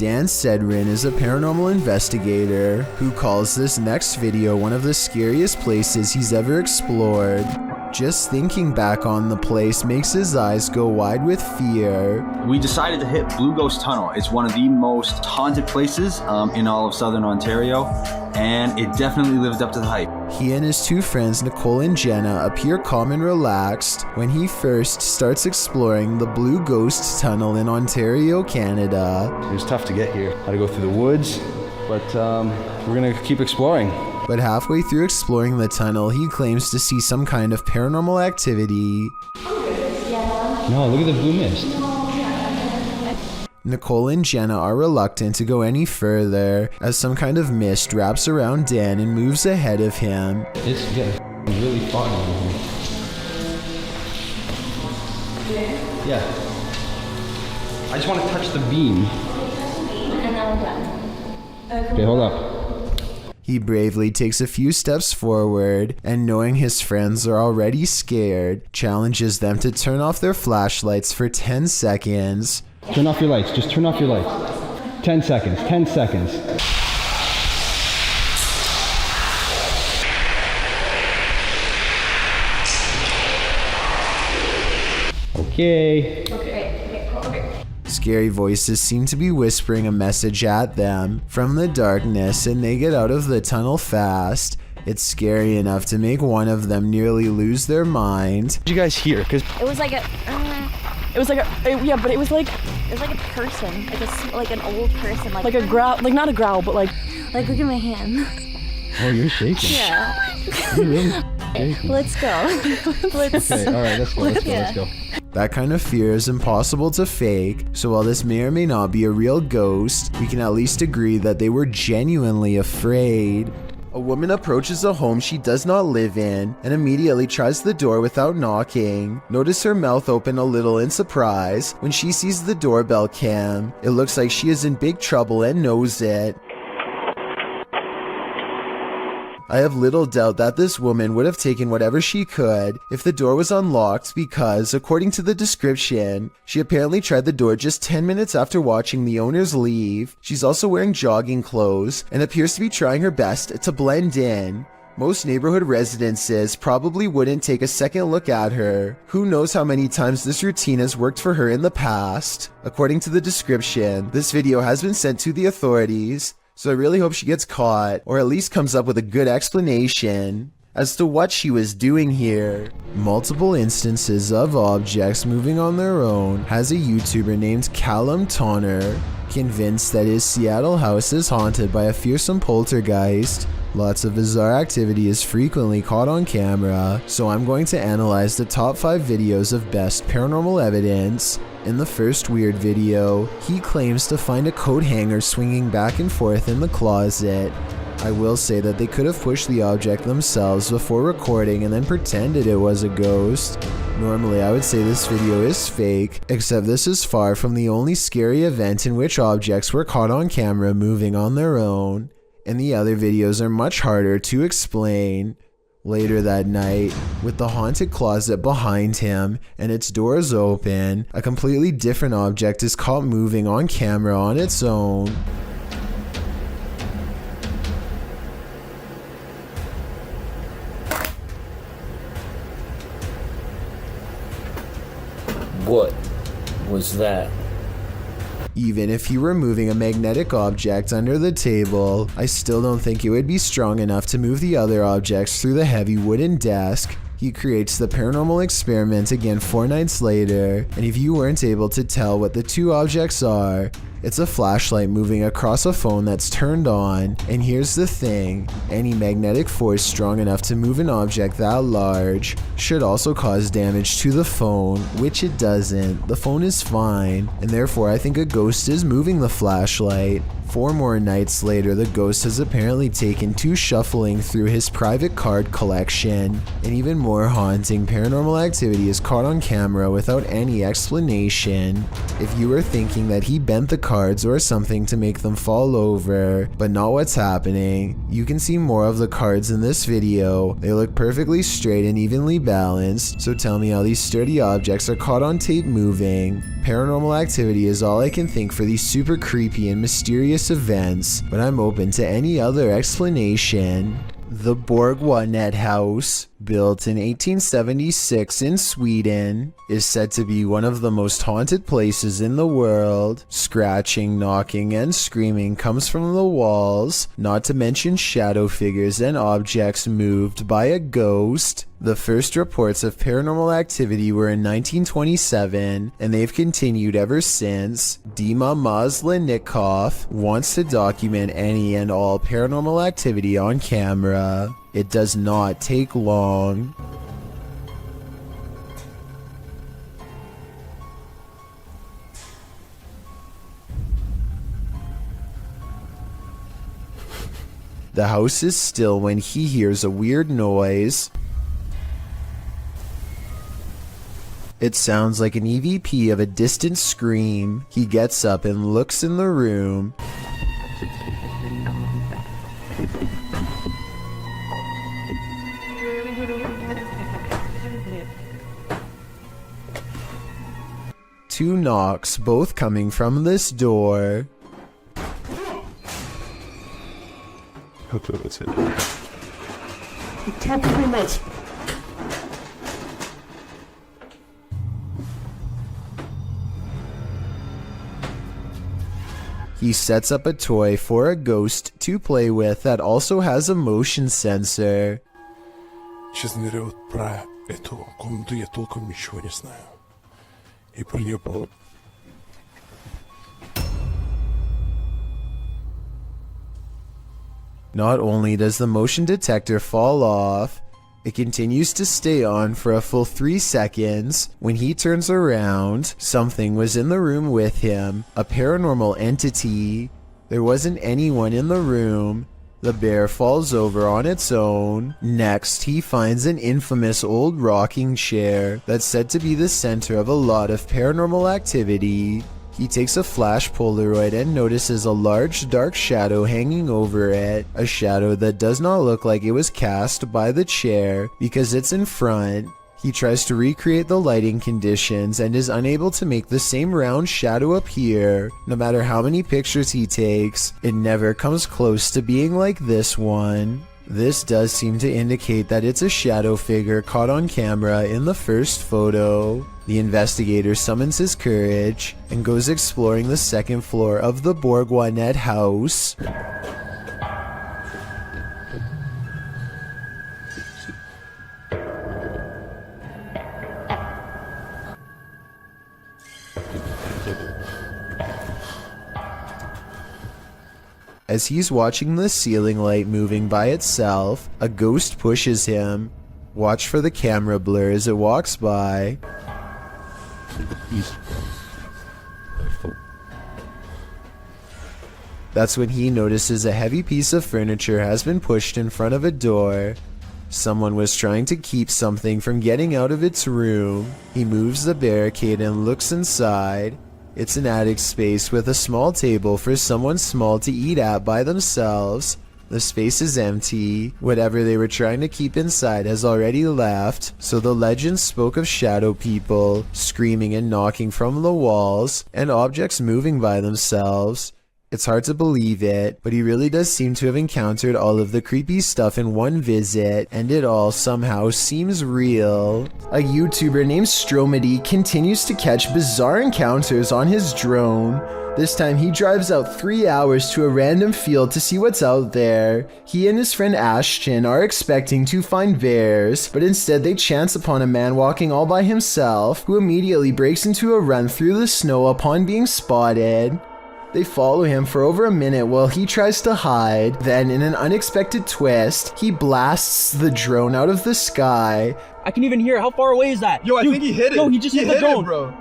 Dan Sedrin is a paranormal investigator who calls this next video one of the scariest places he's ever explored. Just thinking back on the place makes his eyes go wide with fear. We decided to hit Blue Ghost Tunnel. It's one of the most haunted places in all of Southern Ontario, and it definitely lived up to the hype. He and his two friends Nicole and Jenna appear calm and relaxed when he first starts exploring the Blue Ghost Tunnel in Ontario, Canada. It was tough to get here. Had to go through the woods, but we're gonna keep exploring. But halfway through exploring the tunnel, he claims to see some kind of paranormal activity. No, look at the blue mist. Nicole and Jenna are reluctant to go any further as some kind of mist wraps around Dan and moves ahead of him. It's getting really foggy over here. Yeah. I just want to touch the beam. And now we're done. Okay, hold up. He bravely takes a few steps forward and, knowing his friends are already scared, challenges them to turn off their flashlights for 10 seconds. Turn off your lights. Just turn off your lights. 10 seconds. 10 seconds. Okay. Scary voices seem to be whispering a message at them from the darkness, and they get out of the tunnel fast. It's scary enough to make one of them nearly lose their mind. What did you guys hear? Cause It was like a person, like an old person, like a growl, like not a growl, but like look at my hand. Oh, you're shaking. Yeah. You're really shaking. Let's go. Okay, all right, let's go. That kind of fear is impossible to fake, so while this may or may not be a real ghost, we can at least agree that they were genuinely afraid. A woman approaches a home she does not live in and immediately tries the door without knocking. Notice her mouth open a little in surprise when she sees the doorbell cam. It looks like she is in big trouble and knows it. I have little doubt that this woman would have taken whatever she could if the door was unlocked because, according to the description, she apparently tried the door just 10 minutes after watching the owners leave. She's also wearing jogging clothes and appears to be trying her best to blend in. Most neighborhood residences probably wouldn't take a second look at her. Who knows how many times this routine has worked for her in the past. According to the description, this video has been sent to the authorities, so I really hope she gets caught, or at least comes up with a good explanation as to what she was doing here. Multiple instances of objects moving on their own has a YouTuber named Callum Tonner convinced that his Seattle house is haunted by a fearsome poltergeist. Lots of bizarre activity is frequently caught on camera, so I'm going to analyze the top 5 videos of best paranormal evidence. In the first weird video, he claims to find a coat hanger swinging back and forth in the closet. I will say that they could have pushed the object themselves before recording and then pretended it was a ghost. Normally I would say this video is fake, except this is far from the only scary event in which objects were caught on camera moving on their own, and the other videos are much harder to explain. Later that night, with the haunted closet behind him and its doors open, a completely different object is caught moving on camera on its own. What was that? Even if you were moving a magnetic object under the table, I still don't think it would be strong enough to move the other objects through the heavy wooden desk. He creates the paranormal experiment again 4 nights later, and if you weren't able to tell what the two objects are, it's a flashlight moving across a phone that's turned on. And here's the thing, any magnetic force strong enough to move an object that large should also cause damage to the phone, which it doesn't. The phone is fine, and therefore I think a ghost is moving the flashlight. 4 more nights later, the ghost has apparently taken to shuffling through his private card collection. And even more haunting paranormal activity is caught on camera without any explanation. If you were thinking that he bent the cards or something to make them fall over, but not what's happening. You can see more of the cards in this video. They look perfectly straight and evenly balanced, so tell me how these sturdy objects are caught on tape moving. Paranormal activity is all I can think for these super creepy and mysterious events, but I'm open to any other explanation. The Borganet house, built in 1876 in Sweden, is said to be one of the most haunted places in the world. Scratching, knocking, and screaming comes from the walls, not to mention shadow figures and objects moved by a ghost. The first reports of paranormal activity were in 1927, and they've continued ever since. Dima Maslenikov wants to document any and all paranormal activity on camera. It does not take long. The house is still when he hears a weird noise. It sounds like an EVP of a distant scream. He gets up and looks in the room. Two knocks, both coming from this door. He sets up a toy for a ghost to play with that also has a motion sensor. Сейчас ныряют про эту комнату, я толком ничего не знаю. И про нее было... Not only does the motion detector fall off, it continues to stay on for a full 3 seconds. When he turns around, something was in the room with him, a paranormal entity. There wasn't anyone in the room. The bear falls over on its own. Next, he finds an infamous old rocking chair that's said to be the center of a lot of paranormal activity. He takes a flash Polaroid and notices a large dark shadow hanging over it, a shadow that does not look like it was cast by the chair because it's in front. He tries to recreate the lighting conditions and is unable to make the same round shadow appear. No matter how many pictures he takes, it never comes close to being like this one. This does seem to indicate that it's a shadow figure caught on camera in the first photo. The investigator summons his courage and goes exploring the second floor of the Borganet house. As he's watching the ceiling light moving by itself, a ghost pushes him. Watch for the camera blur as it walks by. That's when he notices a heavy piece of furniture has been pushed in front of a door. Someone was trying to keep something from getting out of its room. He moves the barricade and looks inside. It's an attic space with a small table for someone small to eat at by themselves. The space is empty. Whatever they were trying to keep inside has already left, so the legend spoke of shadow people, screaming and knocking from the walls, and objects moving by themselves. It's hard to believe it, but he really does seem to have encountered all of the creepy stuff in one visit, and it all somehow seems real. A YouTuber named Stromedy continues to catch bizarre encounters on his drone. This time he drives out 3 hours to a random field to see what's out there. He and his friend Ashton are expecting to find bears, but instead they chance upon a man walking all by himself, who immediately breaks into a run through the snow upon being spotted. They follow him for over a minute while he tries to hide. Then, in an unexpected twist, he blasts the drone out of the sky. I can even hear it. How far away is that? Yo, I think he hit it. Yo, he just hit the drone. bro.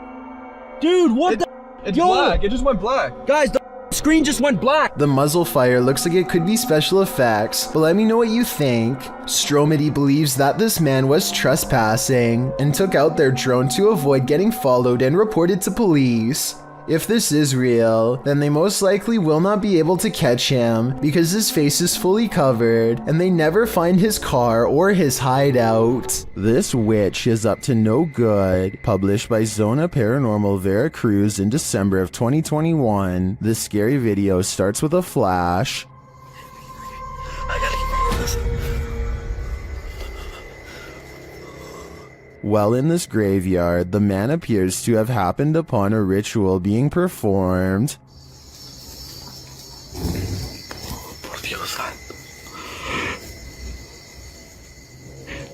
Dude, what the? It's Yo! black. It just went black. Guys, the screen just went black. The muzzle fire looks like it could be special effects, but let me know what you think. Stromedy believes that this man was trespassing and took out their drone to avoid getting followed and reported to police. If this is real, then they most likely will not be able to catch him because his face is fully covered and they never find his car or his hideout. This witch is up to no good. Published by Zona Paranormal Veracruz in December of 2021. This scary video starts with a flash. While in this graveyard, the man appears to have happened upon a ritual being performed. Por Dios santo.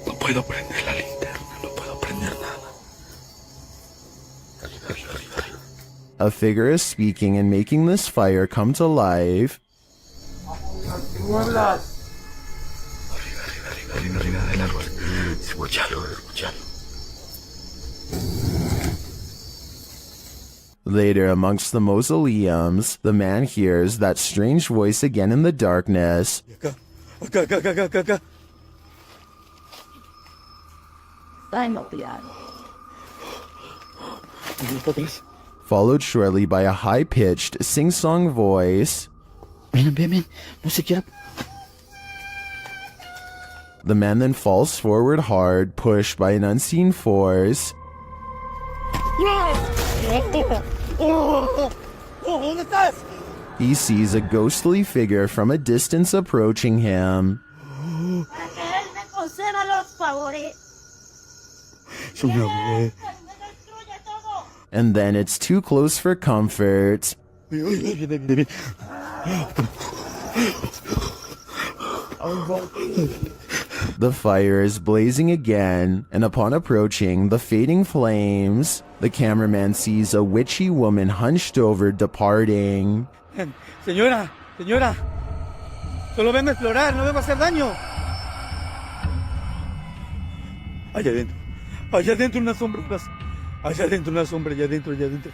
No puedo prender la linterna, no puedo prender nada. A figure is speaking and making this fire come to life. Arriba del árbol. Escuchalo. Later, amongst the mausoleums, the man hears that strange voice again in the darkness. Acá. Followed shortly by a high-pitched, sing-song voice. Ven, no sé qué. The man then falls forward hard, pushed by an unseen force. He sees a ghostly figure from a distance approaching him. And then it's too close for comfort. The fire is blazing again, and upon approaching the fading flames, the cameraman sees a witchy woman hunched over departing. Señora, solo vengo a explorar, no vengo a hacer daño. Allá adentro unas sombras, allá adentro.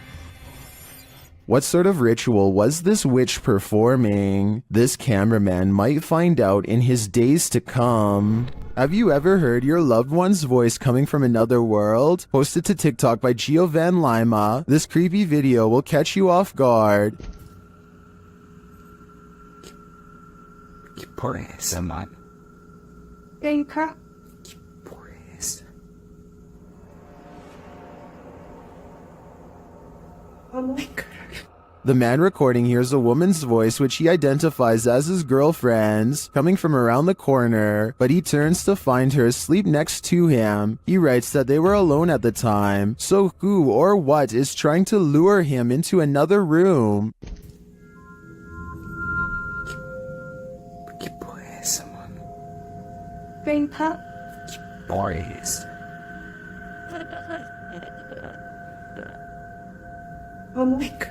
What sort of ritual was this witch performing? This cameraman might find out in his days to come. Have you ever heard your loved one's voice coming from another world? Posted to TikTok by Gio Van Lima, this creepy video will catch you off guard. ¿Qué por eso, man? ¿Qué crap? Por eso. Oh my God. The man recording hears a woman's voice which he identifies as his girlfriend's coming from around the corner, but he turns to find her asleep next to him. He writes that they were alone at the time, so who or what is trying to lure him into another room? ¿Qué por eso, man? Grandpa? ¿Qué por eso? Oh my God.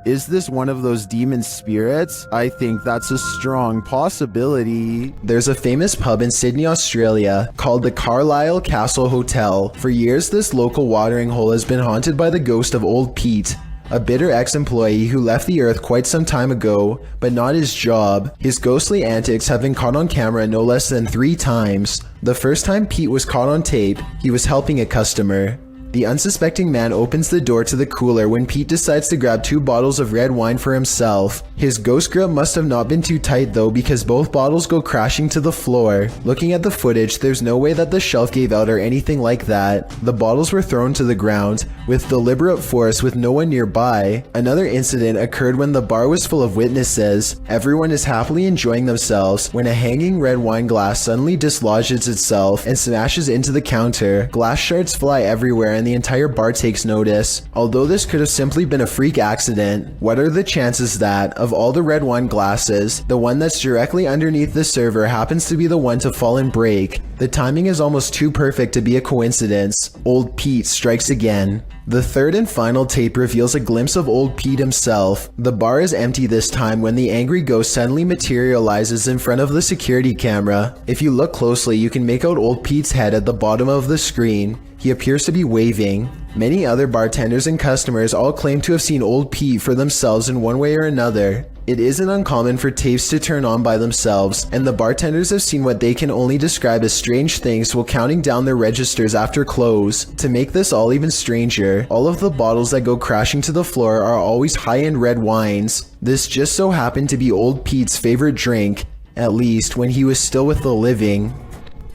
Is this one of those demon spirits? I think that's a strong possibility. There's a famous pub in Sydney, Australia called the Carlisle Castle Hotel. For years, this local watering hole has been haunted by the ghost of Old Pete, a bitter ex-employee who left the earth quite some time ago, but not his job. His ghostly antics have been caught on camera no less than 3 times. The first time Pete was caught on tape, he was helping a customer. The unsuspecting man opens the door to the cooler when Pete decides to grab 2 bottles of red wine for himself. His ghost grip must have not been too tight though, because both bottles go crashing to the floor. Looking at the footage, there's no way that the shelf gave out or anything like that. The bottles were thrown to the ground with deliberate force with no one nearby. Another incident occurred when the bar was full of witnesses. Everyone is happily enjoying themselves when a hanging red wine glass suddenly dislodges itself and smashes into the counter. Glass shards fly everywhere and the entire bar takes notice. Although this could have simply been a freak accident, what are the chances that, of all the red wine glasses, the one that's directly underneath the server happens to be the one to fall and break? The timing is almost too perfect to be a coincidence. Old Pete strikes again. The third and final tape reveals a glimpse of Old Pete himself. The bar is empty this time when the angry ghost suddenly materializes in front of the security camera. If you look closely, you can make out Old Pete's head at the bottom of the screen. He appears to be waving. Many other bartenders and customers all claim to have seen Old Pete for themselves in one way or another. It isn't uncommon for tapes to turn on by themselves, and the bartenders have seen what they can only describe as strange things while counting down their registers after close. To make this all even stranger, all of the bottles that go crashing to the floor are always high-end red wines. This just so happened to be Old Pete's favorite drink, at least when he was still with the living.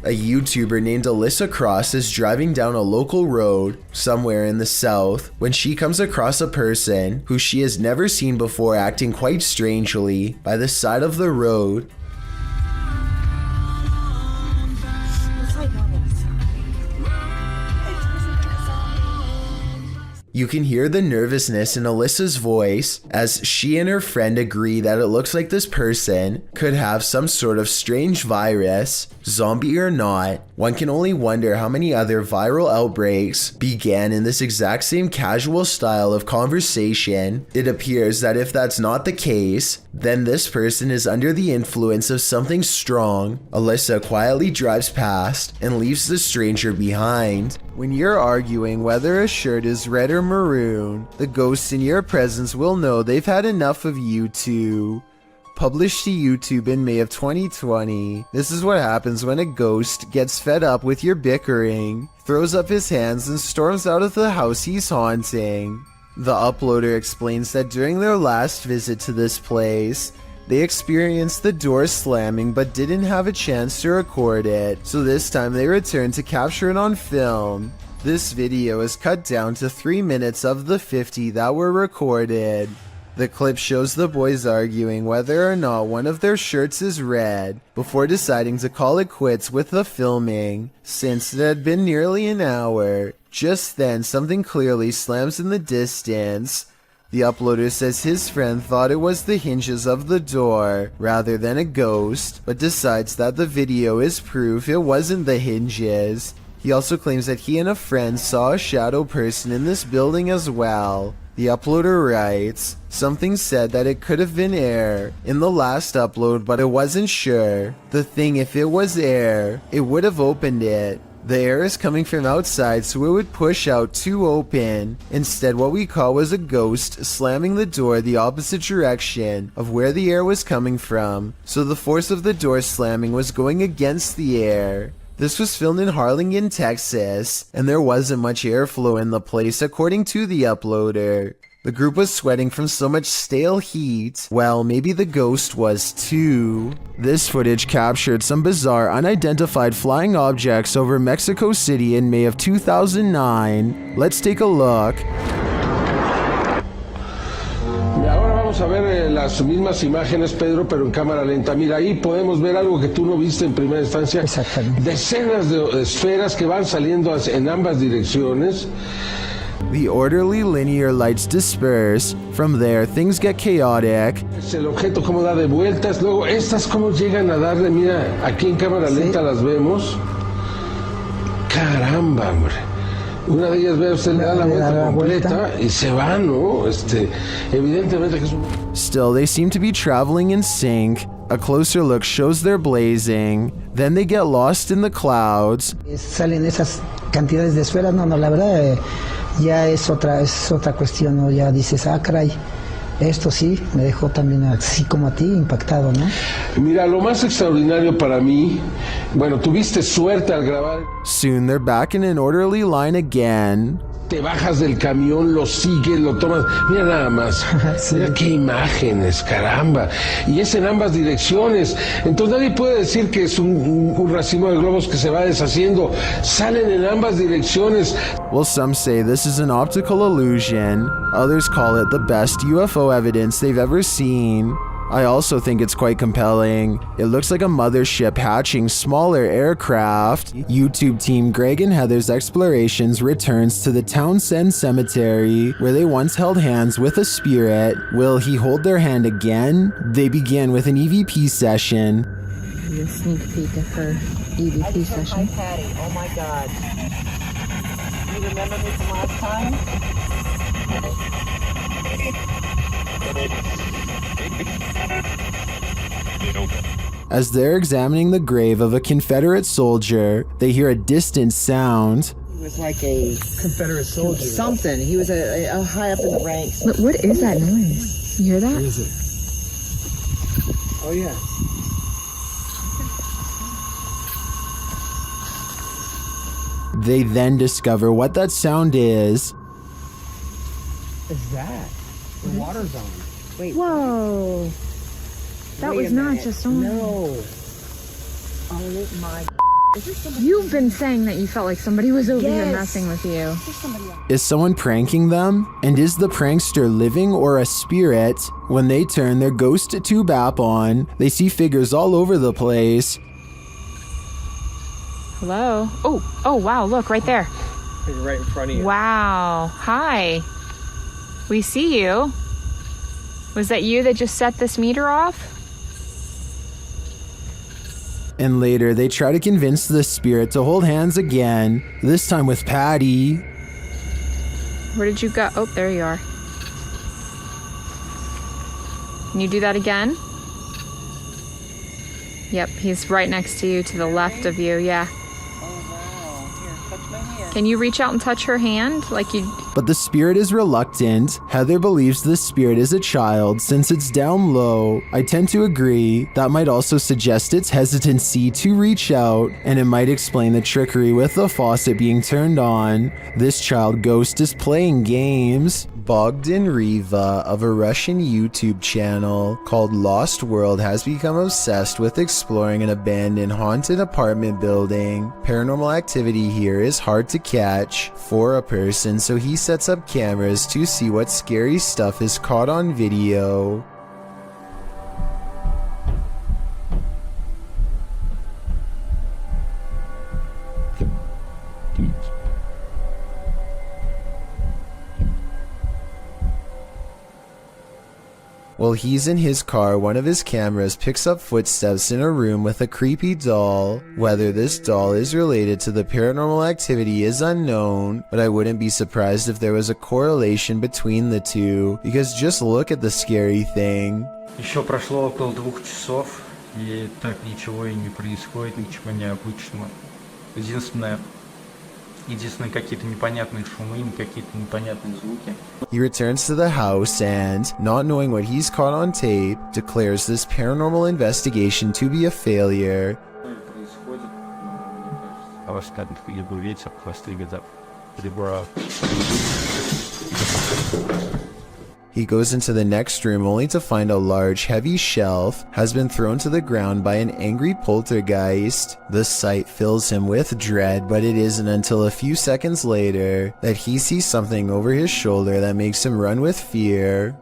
A YouTuber named Alyssa Cross is driving down a local road somewhere in the south when she comes across a person who she has never seen before acting quite strangely by the side of the road. You can hear the nervousness in Alyssa's voice as she and her friend agree that it looks like this person could have some sort of strange virus, zombie or not. One can only wonder how many other viral outbreaks began in this exact same casual style of conversation. It appears that if that's not the case, then this person is under the influence of something strong. Alyssa quietly drives past and leaves the stranger behind. When you're arguing whether a shirt is red or maroon, the ghosts in your presence will know they've had enough of you two. Published to YouTube in May of 2020, this is what happens when a ghost gets fed up with your bickering, throws up his hands and storms out of the house he's haunting. The uploader explains that during their last visit to this place, they experienced the door slamming but didn't have a chance to record it, so this time they returned to capture it on film. This video is cut down to 3 minutes of the 50 that were recorded. The clip shows the boys arguing whether or not one of their shirts is red before deciding to call it quits with the filming, since it had been nearly an hour. Just then, something clearly slams in the distance. The uploader says his friend thought it was the hinges of the door rather than a ghost, but decides that the video is proof it wasn't the hinges. He also claims that he and a friend saw a shadow person in this building as well. The uploader writes, "Something said that it could have been air in the last upload, but it wasn't sure. The thing, if it was air, it would have opened it. The air is coming from outside, so it would push out to open. Instead, what we caught was a ghost slamming the door the opposite direction of where the air was coming from, so the force of the door slamming was going against the air." This was filmed in Harlingen, Texas, and there wasn't much airflow in the place according to the uploader. The group was sweating from so much stale heat. Well, maybe the ghost was too. This footage captured some bizarre unidentified flying objects over Mexico City in May of 2009. Let's take a look. Vamos a ver las mismas imágenes, Pedro, pero en cámara lenta. Mira, ahí podemos ver algo que tú no viste en primera instancia. Exactamente. Decenas de esferas que van saliendo en ambas direcciones. The orderly linear lights disperse. From there, things get chaotic. El objeto cómo da de vueltas. Luego, estas cómo llegan a darle. Mira, aquí en cámara lenta las vemos. Caramba, hombre. Una de ellas, ve usted, le da la vuelta completa y se va, ¿no? Evidentemente que es un... Still, they seem to be traveling in sync. A closer look shows they're blazing. Then they get lost in the clouds. Salen esas cantidades de esferas. No, la verdad ya es otra cuestión, ¿no? Ya dices, caray. Esto sí, me dejó también así como a ti, impactado, ¿no? Mira, lo más extraordinario para mí, bueno, tuviste suerte al grabar. Soon they're back in an orderly line again. Te bajas del camión, lo sigues, lo tomas. Mira nada más. Sí. Mira qué imágenes, caramba. Y es en ambas direcciones. Entonces nadie puede decir que es un racimo de globos que se va deshaciendo. Salen en ambas direcciones. Well, some say this is an optical illusion. Others call it the best UFO evidence they've ever seen. I also think it's quite compelling. It looks like a mothership hatching smaller aircraft. YouTube team Greg and Heather's Explorations returns to the Townsend Cemetery, where they once held hands with a spirit. Will he hold their hand again? They began with an EVP session. A sneak peek of her EVP session. Hi, Patty. Oh my God. You remember me from last time? As they're examining the grave of a Confederate soldier, they hear a distant sound. He was like a Confederate soldier. something. He was a high up in the ranks. But what is that noise? You hear that? What is it? Oh, yeah. They then discover what that sound is. Is that? The water's on. Wait. Whoa. That Wait was a not minute. just on. No. Oh my. Is there somebody? You've been saying that you felt like somebody was over here Yes. messing with you. Is there somebody else? Is someone pranking them? And is the prankster living or a spirit? When they turn their ghost tube app on, they see figures all over the place. Hello? Oh, wow, look, right there. Right in front of you. Wow. Hi. We see you. Was that you that just set this meter off? And later, they try to convince the spirit to hold hands again, this time with Patty. Where did you go? Oh, there you are. Can you do that again? Yep, he's right next to you, to the left of you, yeah. Can you reach out and touch her hand like you... But the spirit is reluctant. Heather believes the spirit is a child since it's down low. I tend to agree. That might also suggest its hesitancy to reach out, and it might explain the trickery with the faucet being turned on. This child ghost is playing games. Bogdan Riva of a Russian YouTube channel called Lost World has become obsessed with exploring an abandoned haunted apartment building. Paranormal activity here is hard to catch for a person, so he sets up cameras to see what scary stuff is caught on video. While he's in his car, one of his cameras picks up footsteps in a room with a creepy doll. Whether this doll is related to the paranormal activity is unknown, but I wouldn't be surprised if there was a correlation between the two, because just look at the scary thing. Еще прошло около 2 часов, и так ничего и не происходит, ничего необычного. Единственное, какие-то непонятные шумы, какие-то непонятные звуки. He returns to the house and, not knowing what he's caught on tape, declares this paranormal investigation to be a failure. He goes into the next room only to find a large, heavy shelf has been thrown to the ground by an angry poltergeist. The sight fills him with dread, but it isn't until a few seconds later that he sees something over his shoulder that makes him run with fear.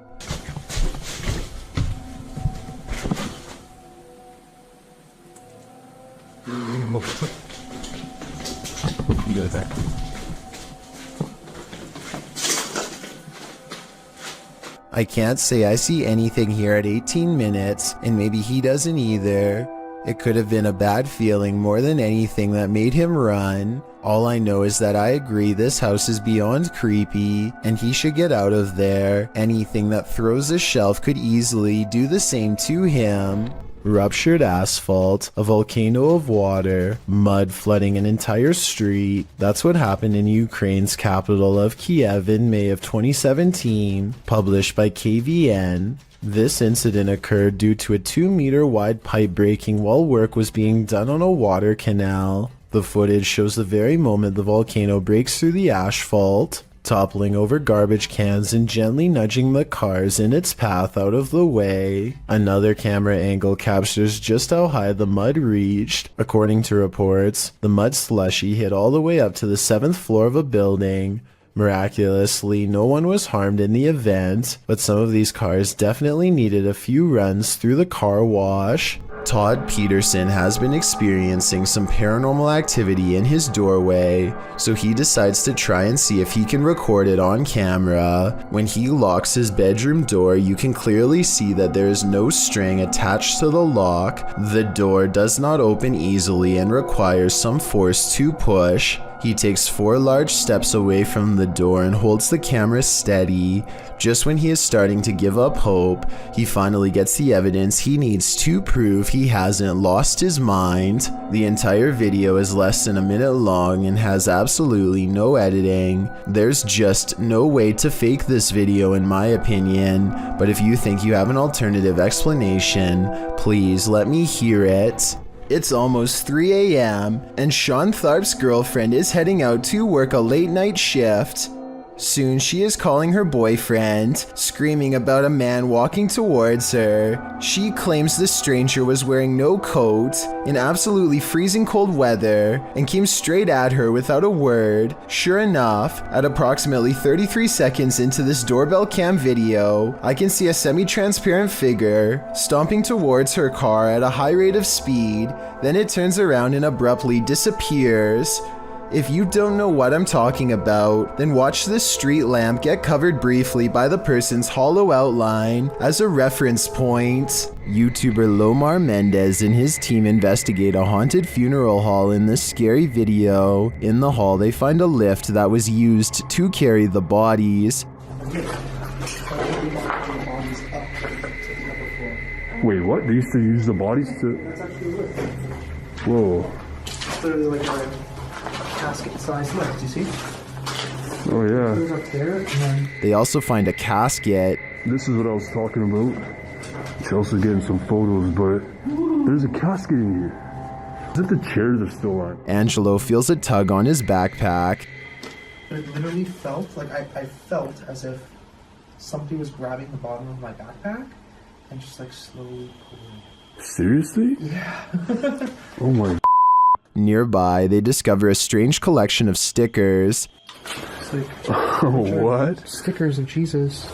I can't say I see anything here at 18 minutes, and maybe he doesn't either. It could have been a bad feeling more than anything that made him run. All I know is that I agree this house is beyond creepy, and he should get out of there. Anything that throws a shelf could easily do the same to him. Ruptured asphalt, a volcano of water, mud flooding an entire street. That's what happened in Ukraine's capital of Kiev in May of 2017, published by KVN. This incident occurred due to a 2-meter wide pipe breaking while work was being done on a water canal. The footage shows the very moment the volcano breaks through the asphalt, toppling over garbage cans and gently nudging the cars in its path out of the way. Another camera angle captures just how high the mud reached. According to reports, the mud slushy hit all the way up to the 7th floor of a building. Miraculously, no one was harmed in the event, but some of these cars definitely needed a few runs through the car wash. Todd Peterson has been experiencing some paranormal activity in his doorway, so he decides to try and see if he can record it on camera. When he locks his bedroom door, you can clearly see that there is no string attached to the lock. The door does not open easily and requires some force to push. He takes 4 large steps away from the door and holds the camera steady. Just when he is starting to give up hope, he finally gets the evidence he needs to prove he hasn't lost his mind. The entire video is less than a minute long and has absolutely no editing. There's just no way to fake this video in my opinion, but if you think you have an alternative explanation, please let me hear it. It's almost 3 a.m. and Sean Tharp's girlfriend is heading out to work a late night shift. Soon she is calling her boyfriend, screaming about a man walking towards her. She claims the stranger was wearing no coat in absolutely freezing cold weather and came straight at her without a word. Sure enough, at approximately 33 seconds into this doorbell cam video, I can see a semi-transparent figure stomping towards her car at a high rate of speed, then it turns around and abruptly disappears. If you don't know what I'm talking about, then watch this street lamp get covered briefly by the person's hollow outline as a reference point. YouTuber Lomar Mendez and his team investigate a haunted funeral hall in this scary video. In the hall, they find a lift that was used to carry the bodies. Wait, what? They used to use the bodies to... Whoa. It's literally like a casket size lift, you see? Oh yeah. It goes up there, and then... They also find a casket. This is what I was talking about. Chelsea's getting some photos, but there's a casket in here. Is it the chairs are still on? Angelo feels a tug on his backpack. It literally felt like I felt as if somebody was grabbing the bottom of my backpack and just like slowly pulling it. Seriously? Yeah. Oh my. Nearby, they discover a strange collection of stickers. It's like, oh, what? Stickers of Jesus.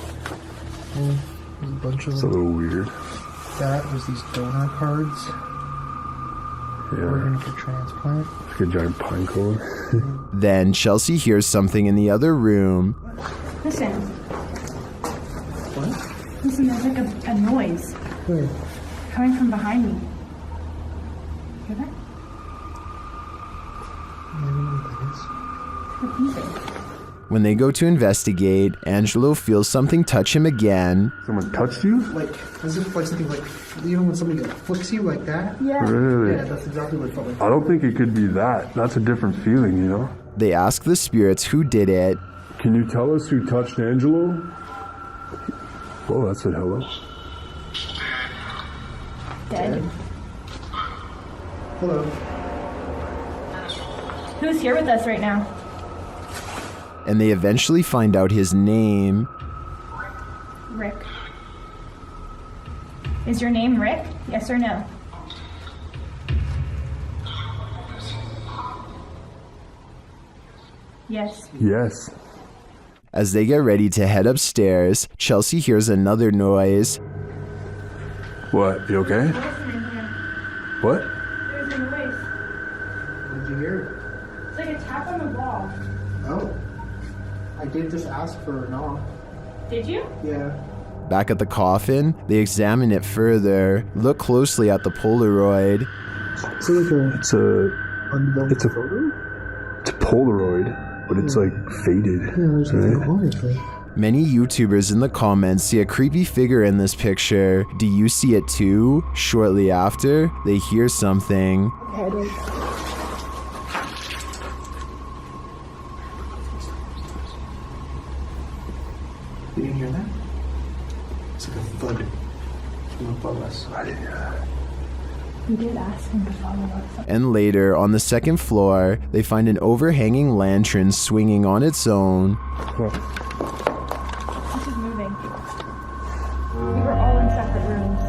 And there's a bunch of It's a little weird. that. There's these donor cards. Yeah. Organ for transplant. Like a giant pine cone. Then Chelsea hears something in the other room. Listen. What? Listen, there's like a noise. Where? Coming from behind me. Hear that? I don't know what that is. Repeat it. When they go to investigate, Angelo feels something touch him again. Someone touched you? Like, as if like something like, you know when somebody like flicks you like that? Yeah. Really? Yeah, that's exactly what it felt like. I don't think it could be that. That's a different feeling, you know? They ask the spirits who did it. Can you tell us who touched Angelo? Oh, that said hello. Dead. Hello. Who's here with us right now? And they eventually find out his name. Rick. Is your name Rick? Yes or no? Yes. Yes. As they get ready to head upstairs, Chelsea hears another noise. What? You okay? What? There's a noise. What did you hear? It's like a tap on the wall. Oh. I did just ask for a knock. Did you? Yeah. Back at the coffin, they examine it further, look closely at the Polaroid. Is it like a... It's a photo? It's a Polaroid, but it's like faded. Yeah, there's right? nothing on it, like... Many YouTubers in the comments see a creepy figure in this picture. Do you see it too? Shortly after, they hear something. You didn't hear that? It's like a thud from above us. I didn't hear that. We did ask him to follow us. And later, on the second floor, they find an overhanging lantern swinging on its own. This is moving. We were all in separate rooms.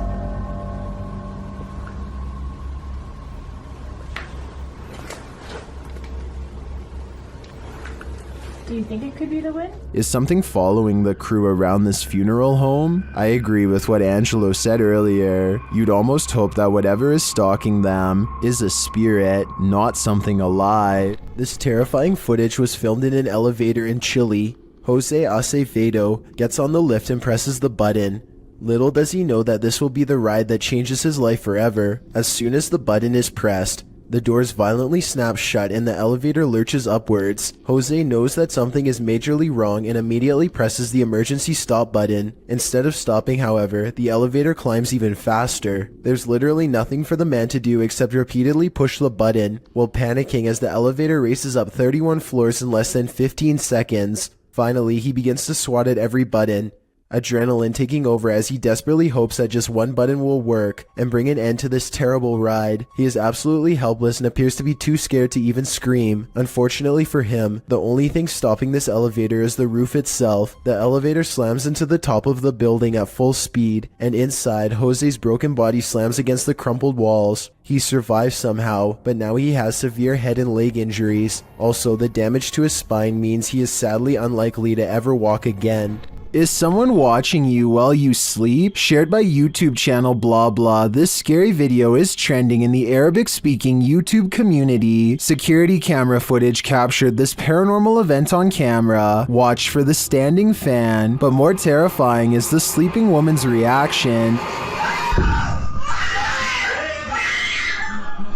Do you think it could be the wind? Is something following the crew around this funeral home? I agree with what Angelo said earlier. You'd almost hope that whatever is stalking them is a spirit, not something alive. This terrifying footage was filmed in an elevator in Chile. Jose Acevedo gets on the lift and presses the button. Little does he know that this will be the ride that changes his life forever. As soon as the button is pressed, The doors violently snap shut and the elevator lurches upwards. Jose knows that something is majorly wrong and immediately presses the emergency stop button. Instead of stopping, however, the elevator climbs even faster. There's literally nothing for the man to do except repeatedly push the button, while panicking as the elevator races up 31 floors in less than 15 seconds. Finally, he begins to swat at every button, adrenaline taking over as he desperately hopes that just one button will work and bring an end to this terrible ride. He is absolutely helpless and appears to be too scared to even scream. Unfortunately for him, the only thing stopping this elevator is the roof itself. The elevator slams into the top of the building at full speed, and inside, Jose's broken body slams against the crumpled walls. He survives somehow, but now he has severe head and leg injuries. Also, the damage to his spine means he is sadly unlikely to ever walk again. Is someone watching you while you sleep? Shared by YouTube channel blah blah. This scary video is trending in the Arabic-speaking YouTube community. Security camera footage captured this paranormal event on camera. Watch for the standing fan. But more terrifying is the sleeping woman's reaction.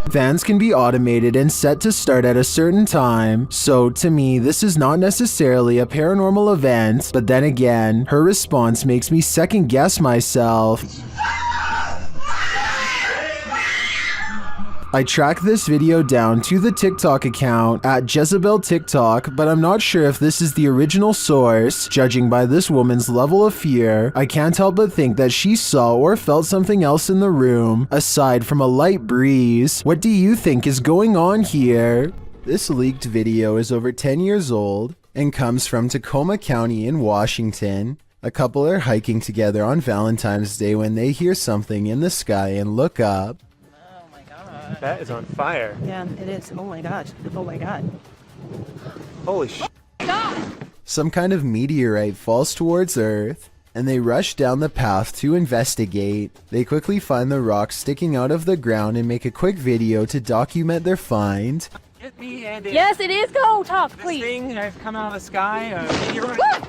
Fans can be automated and set to start at a certain time, so to me this is not necessarily a paranormal event, but then again, her response makes me second guess myself. I tracked this video down to the TikTok account at Jezebel TikTok, but I'm not sure if this is the original source. Judging by this woman's level of fear, I can't help but think that she saw or felt something else in the room, aside from a light breeze. What do you think is going on here? This leaked video is over 10 years old and comes from Tacoma County in Washington. A couple are hiking together on Valentine's Day when they hear something in the sky and look up. That is on fire. Yeah, it is. Oh my gosh. Oh my god. Holy sh**. Some kind of meteorite falls towards Earth, and they rush down the path to investigate. They quickly find the rock sticking out of the ground and make a quick video to document their find. Get me and it. Yes, it is. Go talk, please. This thing has come out of the sky. Meteorite.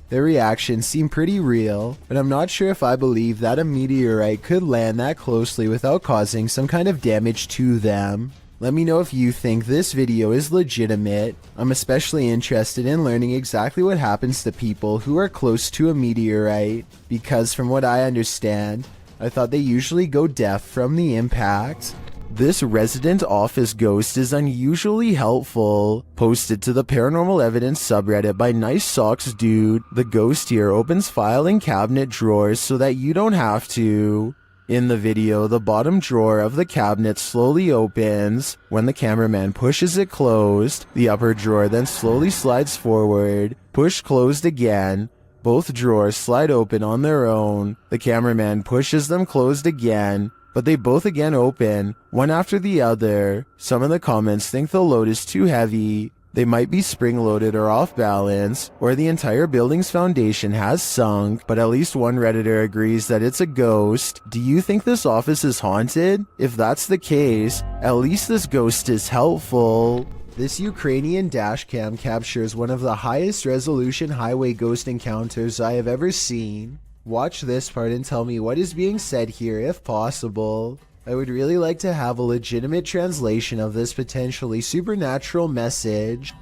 Their reactions seem pretty real, but I'm not sure if I believe that a meteorite could land that closely without causing some kind of damage to them. Let me know if you think this video is legitimate. I'm especially interested in learning exactly what happens to people who are close to a meteorite, because from what I understand, I thought they usually go deaf from the impact. This resident office ghost is unusually helpful. Posted to the paranormal evidence subreddit by Nice Socks Dude, the ghost here opens filing cabinet drawers so that you don't have to. In the video, the bottom drawer of the cabinet slowly opens. When the cameraman pushes it closed, the upper drawer then slowly slides forward. Push closed again. Both drawers slide open on their own. The cameraman pushes them closed again, but they both again open, one after the other. Some in the comments think the load is too heavy. They might be spring-loaded or off balance, or the entire building's foundation has sunk, but at least one Redditor agrees that it's a ghost. Do you think this office is haunted? If that's the case, at least this ghost is helpful. This Ukrainian dashcam captures one of the highest resolution highway ghost encounters I have ever seen. Watch this part and tell me what is being said here if possible. I would really like to have a legitimate translation of this potentially supernatural message.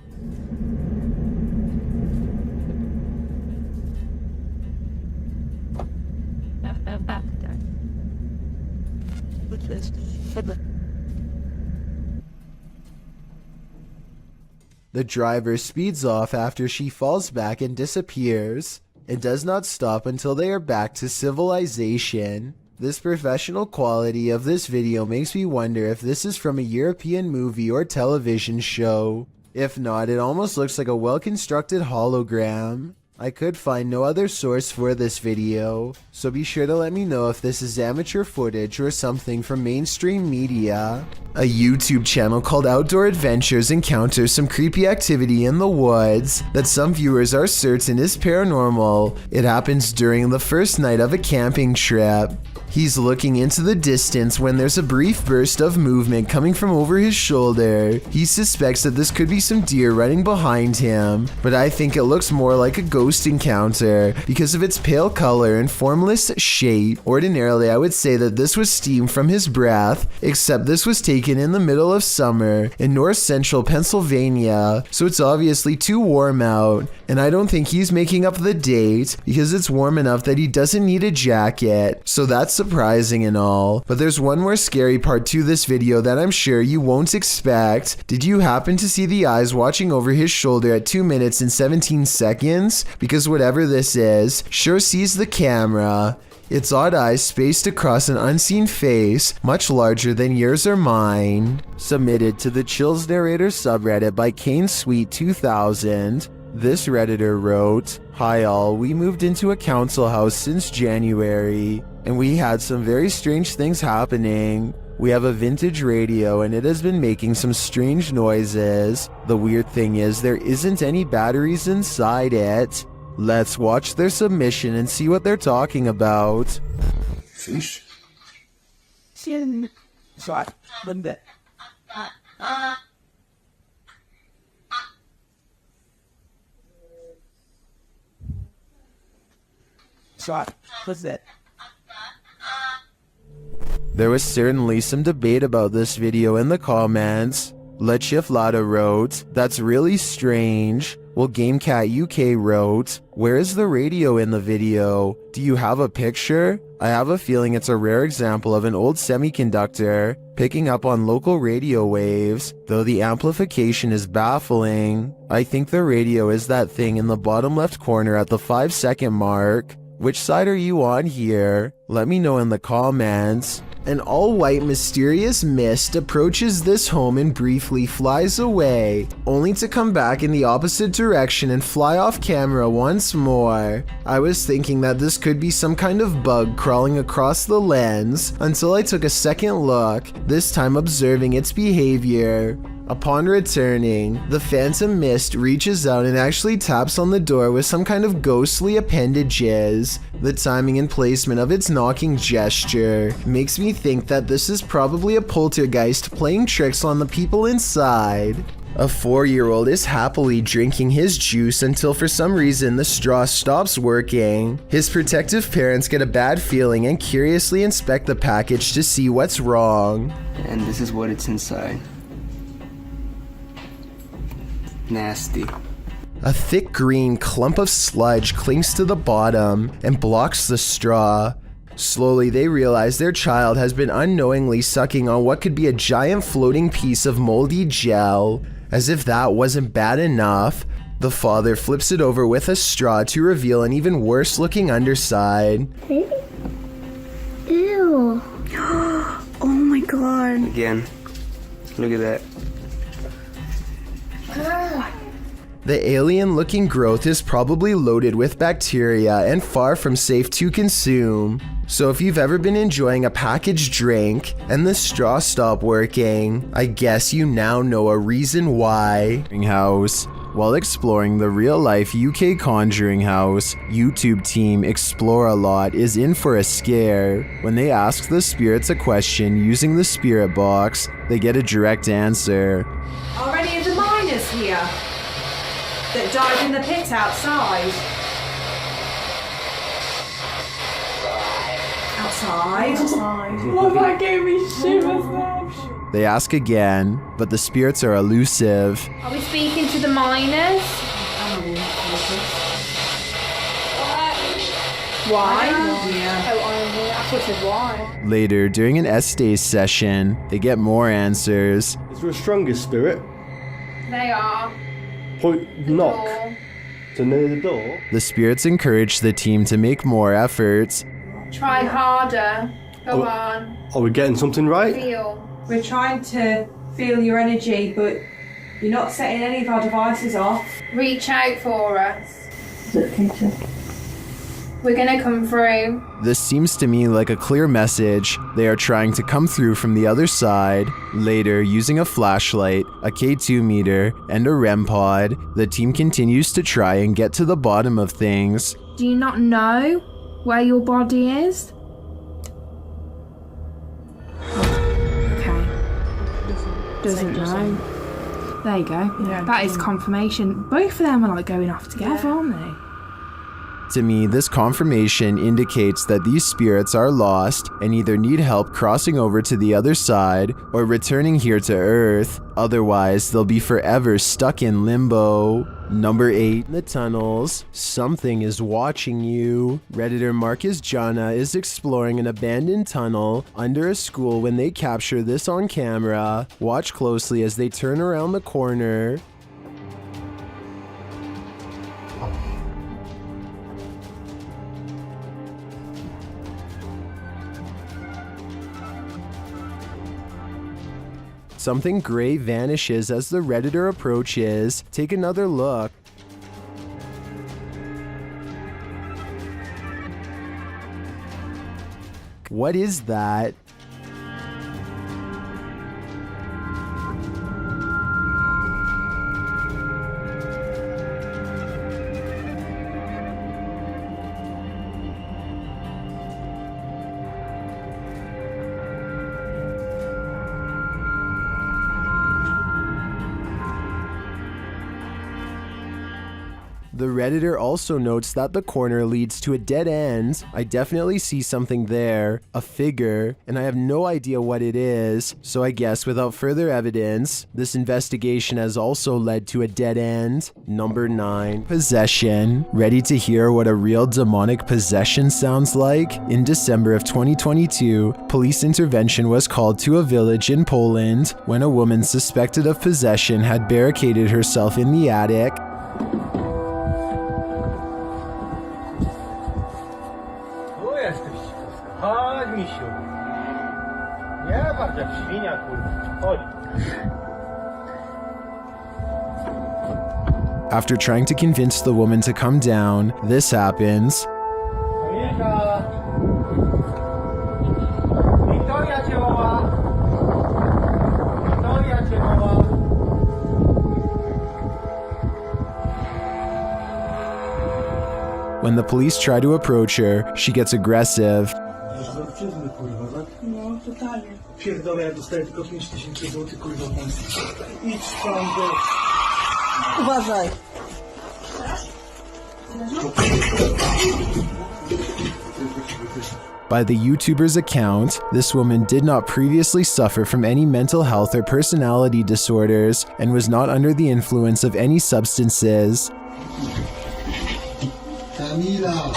The driver speeds off after she falls back and disappears. It does not stop until they are back to civilization. This professional quality of this video makes me wonder if this is from a European movie or television show. If not, it almost looks like a well-constructed hologram. I could find no other source for this video, so be sure to let me know if this is amateur footage or something from mainstream media. A YouTube channel called Outdoor Adventures encounters some creepy activity in the woods that some viewers are certain is paranormal. It happens during the first night of a camping trip. He's looking into the distance when there's a brief burst of movement coming from over his shoulder. He suspects that this could be some deer running behind him, but I think it looks more like a ghost ghost encounter because of its pale color and formless shape. Ordinarily, I would say that this was steam from his breath, except this was taken in the middle of summer in north central Pennsylvania, so it's obviously too warm out, and I don't think he's making up the date because it's warm enough that he doesn't need a jacket, so that's surprising and all. But there's one more scary part to this video that I'm sure you won't expect. Did you happen to see the eyes watching over his shoulder at 2 minutes and 17 seconds? Because whatever this is, sure sees the camera. Its odd eyes spaced across an unseen face, much larger than yours or mine. Submitted to the Chills Narrator subreddit by Kane Sweet 2000. This Redditor wrote, "Hi all, we moved into a council house since January, and we had some very strange things happening. We have a vintage radio and it has been making some strange noises. The weird thing is there isn't any batteries inside it." Let's watch their submission and see what they're talking about. Fish. Shot. Benda. Shot. What's that? There was certainly some debate about this video in the comments. Lechiflada wrote, "That's really strange." Well, GameCat UK wrote, "Where is the radio in the video? Do you have a picture? I have a feeling it's a rare example of an old semiconductor picking up on local radio waves, though the amplification is baffling. I think the radio is that thing in the bottom left corner at the 5-second mark. Which side are you on here? Let me know in the comments." An all-white mysterious mist approaches this home and briefly flies away, only to come back in the opposite direction and fly off camera once more. I was thinking that this could be some kind of bug crawling across the lens until I took a second look, this time observing its behavior. Upon returning, the phantom mist reaches out and actually taps on the door with some kind of ghostly appendages. The timing and placement of its knocking gesture makes me think that this is probably a poltergeist playing tricks on the people inside. A 4-year-old is happily drinking his juice until for some reason the straw stops working. His protective parents get a bad feeling and curiously inspect the package to see what's wrong. And this is what it's inside. Nasty. A thick green clump of sludge clings to the bottom and blocks the straw. Slowly they realize their child has been unknowingly sucking on what could be a giant floating piece of moldy gel. As if that wasn't bad enough, the father flips it over with a straw to reveal an even worse looking underside. Ew. Oh my god. Again, look at that. The alien-looking growth is probably loaded with bacteria and far from safe to consume. So if you've ever been enjoying a packaged drink and the straw stopped working, I guess you now know a reason why. House. While exploring the real-life UK Conjuring House, YouTube team Explore a Lot is in for a scare. When they ask the spirits a question using the spirit box, they get a direct answer. Are any of the miners here that died in the pit outside? Outside? Oh, that gave me shivers now. They ask again, but the spirits are elusive. Are we speaking to the miners? Why? Yeah. Oh, I thought it said why. Later, during an Estays session, they get more answers. Is there a stronger spirit? They are. Point knock to near the door. The spirits encourage the team to make more efforts. Try harder. Go on. Are we getting something right? Feel. We're trying to feel your energy, but you're not setting any of our devices off. Reach out for us. Is it Ketchup? We're gonna come through. This seems to me like a clear message. They are trying to come through from the other side. Later, using a flashlight, a K2 meter, and a REM pod, the team continues to try and get to the bottom of things. Do you not know where your body is? Okay. Doesn't know. There you go. Yeah, that is confirmation. Both of them are like going off together, aren't they? To me, this confirmation indicates that these spirits are lost and either need help crossing over to the other side or returning here to Earth. Otherwise, they'll be forever stuck in limbo. Number 8, the tunnels. Something is watching you. Redditor Marcus Jana is exploring an abandoned tunnel under a school when they capture this on camera. Watch closely as they turn around the corner. Something gray vanishes as the Redditor approaches. Take another look. What is that? The Redditor also notes that the corner leads to a dead end. I definitely see something there, a figure, and I have no idea what it is. So I guess without further evidence, this investigation has also led to a dead end. Number 9, possession. Ready to hear what a real demonic possession sounds like? In December of 2022, police intervention was called to a village in Poland when a woman suspected of possession had barricaded herself in the attic. After trying to convince the woman to come down, this happens. When the police try to approach her, she gets aggressive. No, totalnie. Pierdolę, ja dostaję tylko 5000 zł, kurwa, pensji. Idź tam, do... Uważaj. By the YouTuber's account, this woman did not previously suffer from any mental health or personality disorders and was not under the influence of any substances. Kamila.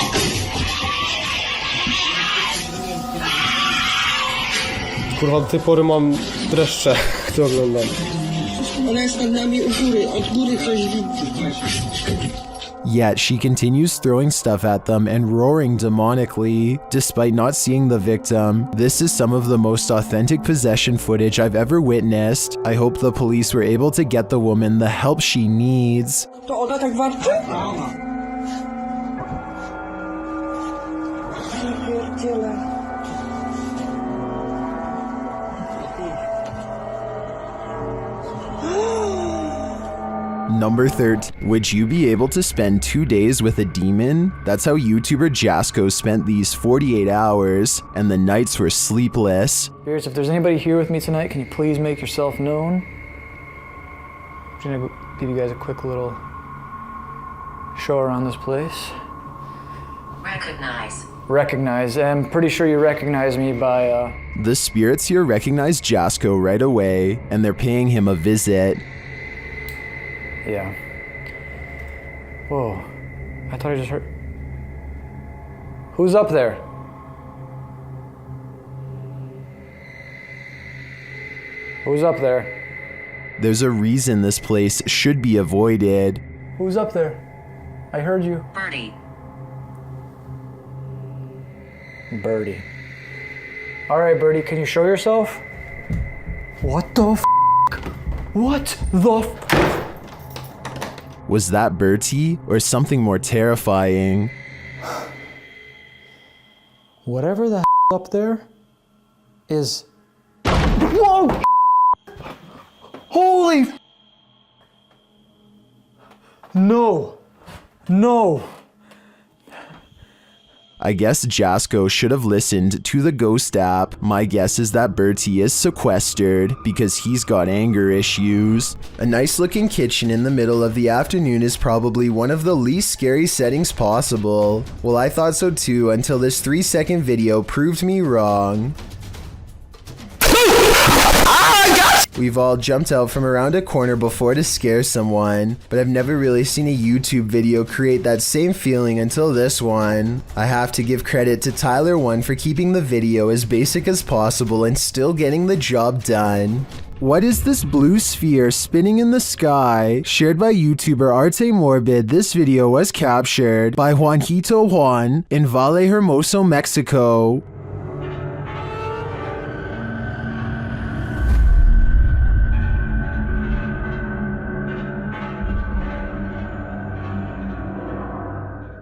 Kurwa, do tej pory mam dreszcze, gdy oglądam. Ona jest nad nami u góry, od góry coś widzi. Yet she continues throwing stuff at them and roaring demonically, despite not seeing the victim. This is some of the most authentic possession footage I've ever witnessed. I hope the police were able to get the woman the help she needs. To ona tak warczy? Number 13. Would you be able to spend 2 days with a demon? That's how YouTuber Jasko spent these 48 hours, and the nights were sleepless. Spirits, if there's anybody here with me tonight, can you please make yourself known? I'm gonna give you guys a quick little show around this place. Recognize. I'm pretty sure you recognize me by, The spirits here recognize Jasko right away, and they're paying him a visit. Yeah. Whoa. I thought I just heard... Who's up there? Who's up there? There's a reason this place should be avoided. Who's up there? I heard you. Birdie. Alright, Birdie, can you show yourself? What the f***? What the f***? Was that Bertie or something more terrifying? Whatever the up there is... Whoa! Holy f***! No! No! I guess Jasko should have listened to the ghost app. My guess is that Bertie is sequestered because he's got anger issues. A nice looking kitchen in the middle of the afternoon is probably one of the least scary settings possible. Well, I thought so too until this 3-second video proved me wrong. We've all jumped out from around a corner before to scare someone, but I've never really seen a YouTube video create that same feeling until this one. I have to give credit to Tyler1 for keeping the video as basic as possible and still getting the job done. What is this blue sphere spinning in the sky? Shared by YouTuber Arte Morbid, this video was captured by Juanito Juan in Valle Hermoso, Mexico.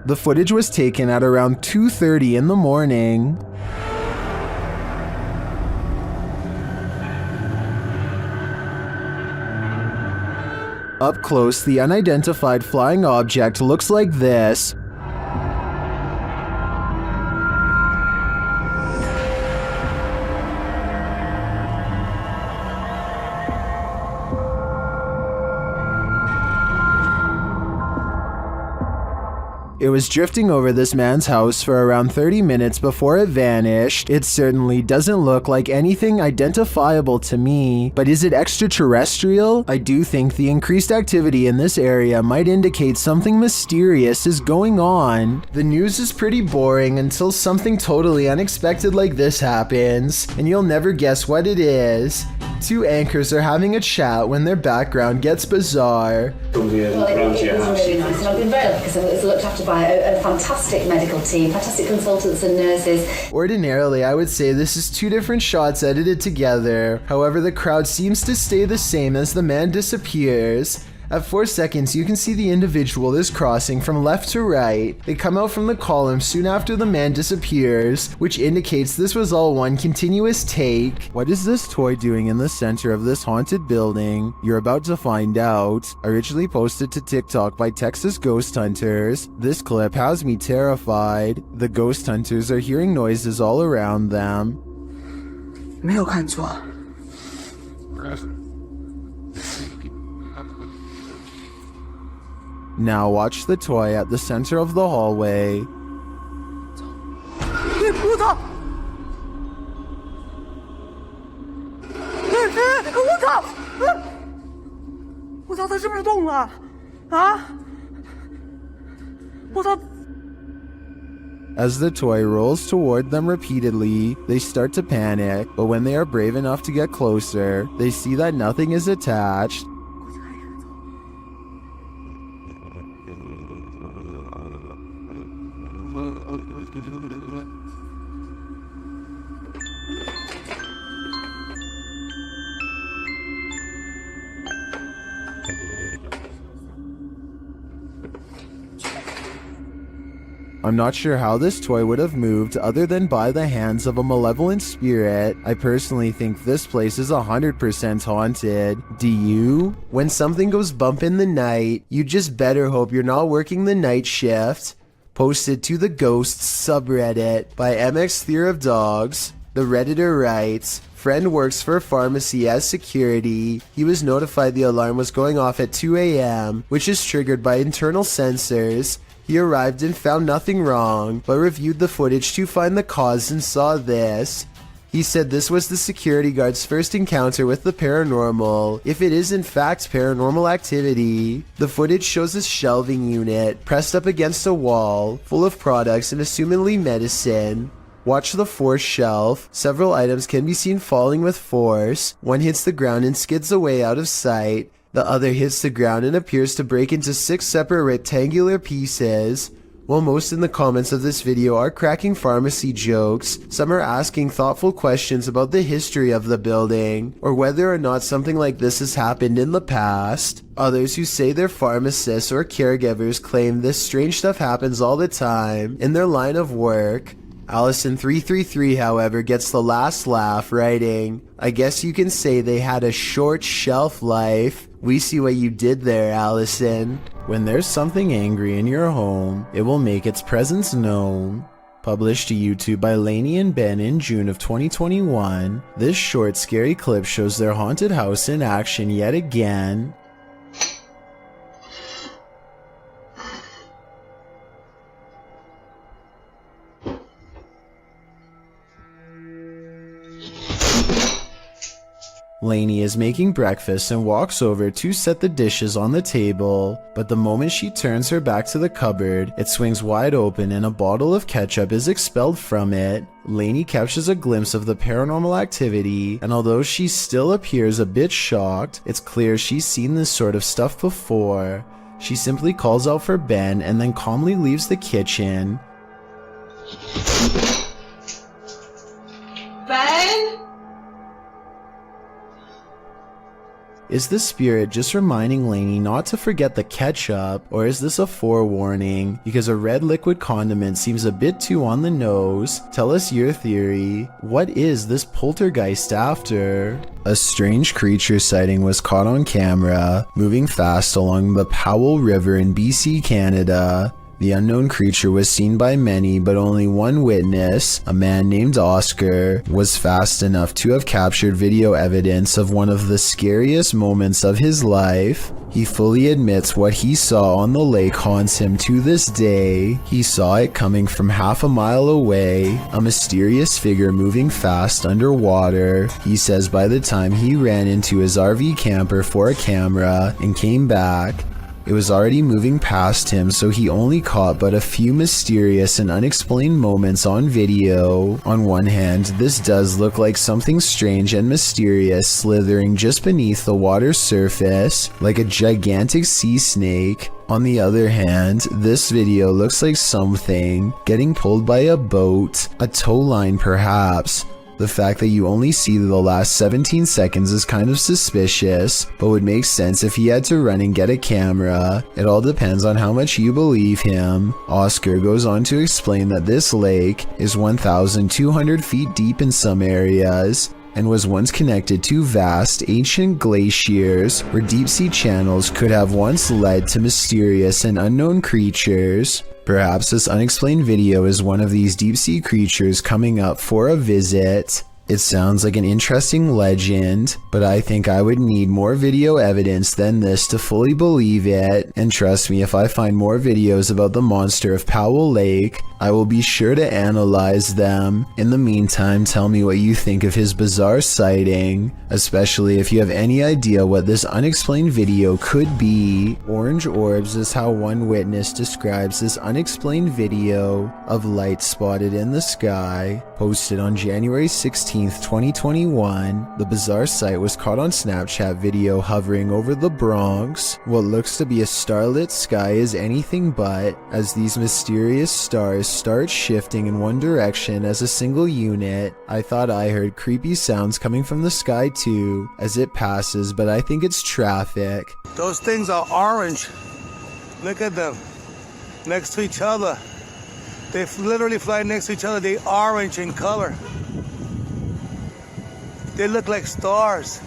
The footage was taken at around 2:30 in the morning. Up close, the unidentified flying object looks like this. It was drifting over this man's house for around 30 minutes before it vanished. It certainly doesn't look like anything identifiable to me, but is it extraterrestrial? I do think the increased activity in this area might indicate something mysterious is going on. The news is pretty boring until something totally unexpected like this happens, and you'll never guess what it is. Two anchors are having a chat when their background gets bizarre. Well, it was really nice, and I've been very lucky because it was looked after by a fantastic medical team, fantastic consultants and nurses. Ordinarily, I would say this is two different shots edited together. However, the crowd seems to stay the same as the man disappears. At 4 seconds, you can see the individual is crossing from left to right. They come out from the column soon after the man disappears, which indicates this was all one continuous take. What is this toy doing in the center of this haunted building? You're about to find out. Originally posted to TikTok by Texas Ghost Hunters, this clip has me terrified. The ghost hunters are hearing noises all around them. 没有看错。 Now watch the toy at the center of the hallway. 我操！我操！我操！它是不是动了？啊！我操！ As the toy rolls toward them repeatedly, they start to panic, but when they are brave enough to get closer, they see that nothing is attached. I'm not sure how this toy would have moved other than by the hands of a malevolent spirit. I personally think this place is 100% haunted. Do you? When something goes bump in the night, you just better hope you're not working the night shift. Posted to the Ghosts subreddit by MX Fear of Dogs. The Redditor writes, friend works for a pharmacy as security. He was notified the alarm was going off at 2 a.m., which is triggered by internal sensors. He arrived and found nothing wrong, but reviewed the footage to find the cause and saw this. He said this was the security guard's first encounter with the paranormal, if it is in fact paranormal activity. The footage shows a shelving unit pressed up against a wall, full of products and assumedly medicine. Watch the fourth shelf. Several items can be seen falling with force. One hits the ground and skids away out of sight. The other hits the ground and appears to break into 6 separate rectangular pieces. While most in the comments of this video are cracking pharmacy jokes, some are asking thoughtful questions about the history of the building, or whether or not something like this has happened in the past. Others who say they're pharmacists or caregivers claim this strange stuff happens all the time in their line of work. Allison333, however, gets the last laugh, writing, I guess you can say they had a short shelf life. We see what you did there, Allison. When there's something angry in your home, it will make its presence known. Published to YouTube by Lainey and Ben in June of 2021, this short scary clip shows their haunted house in action yet again. Lainey is making breakfast and walks over to set the dishes on the table, but the moment she turns her back to the cupboard, it swings wide open and a bottle of ketchup is expelled from it. Lainey catches a glimpse of the paranormal activity, and although she still appears a bit shocked, it's clear she's seen this sort of stuff before. She simply calls out for Ben and then calmly leaves the kitchen. Ben? Is the spirit just reminding Lainey not to forget the ketchup, or is this a forewarning? Because a red liquid condiment seems a bit too on the nose. Tell us your theory. What is this poltergeist after? A strange creature sighting was caught on camera, moving fast along the Powell River in BC, Canada. The unknown creature was seen by many, but only one witness, a man named Oscar, was fast enough to have captured video evidence of one of the scariest moments of his life. He fully admits what he saw on the lake haunts him to this day. He saw it coming from half a mile away, a mysterious figure moving fast underwater. He says by the time he ran into his RV camper for a camera and came back, it was already moving past him, so he only caught but a few mysterious and unexplained moments on video. On one hand, this does look like something strange and mysterious slithering just beneath the water's surface, like a gigantic sea snake. On the other hand, this video looks like something getting pulled by a boat, a tow line perhaps. The fact that you only see the last 17 seconds is kind of suspicious, but would make sense if he had to run and get a camera. It all depends on how much you believe him. Oscar goes on to explain that this lake is 1,200 feet deep in some areas, and was once connected to vast, ancient glaciers where deep-sea channels could have once led to mysterious and unknown creatures. Perhaps this unexplained video is one of these deep-sea creatures coming up for a visit. It sounds like an interesting legend, but I think I would need more video evidence than this to fully believe it. And trust me, if I find more videos about the monster of Powell Lake, I will be sure to analyze them. In the meantime, tell me what you think of his bizarre sighting, especially if you have any idea what this unexplained video could be. Orange orbs is how one witness describes this unexplained video of light spotted in the sky. Posted on January 16th, 2021, the bizarre sight was caught on Snapchat video hovering over the Bronx. What looks to be a starlit sky is anything but, as these mysterious stars start shifting in one direction as a single unit. I thought I heard creepy sounds coming from the sky too, as it passes, but I think it's traffic. Those things are orange. Look at them. Next to each other. They literally fly next to each other. They orange in color. They look like stars.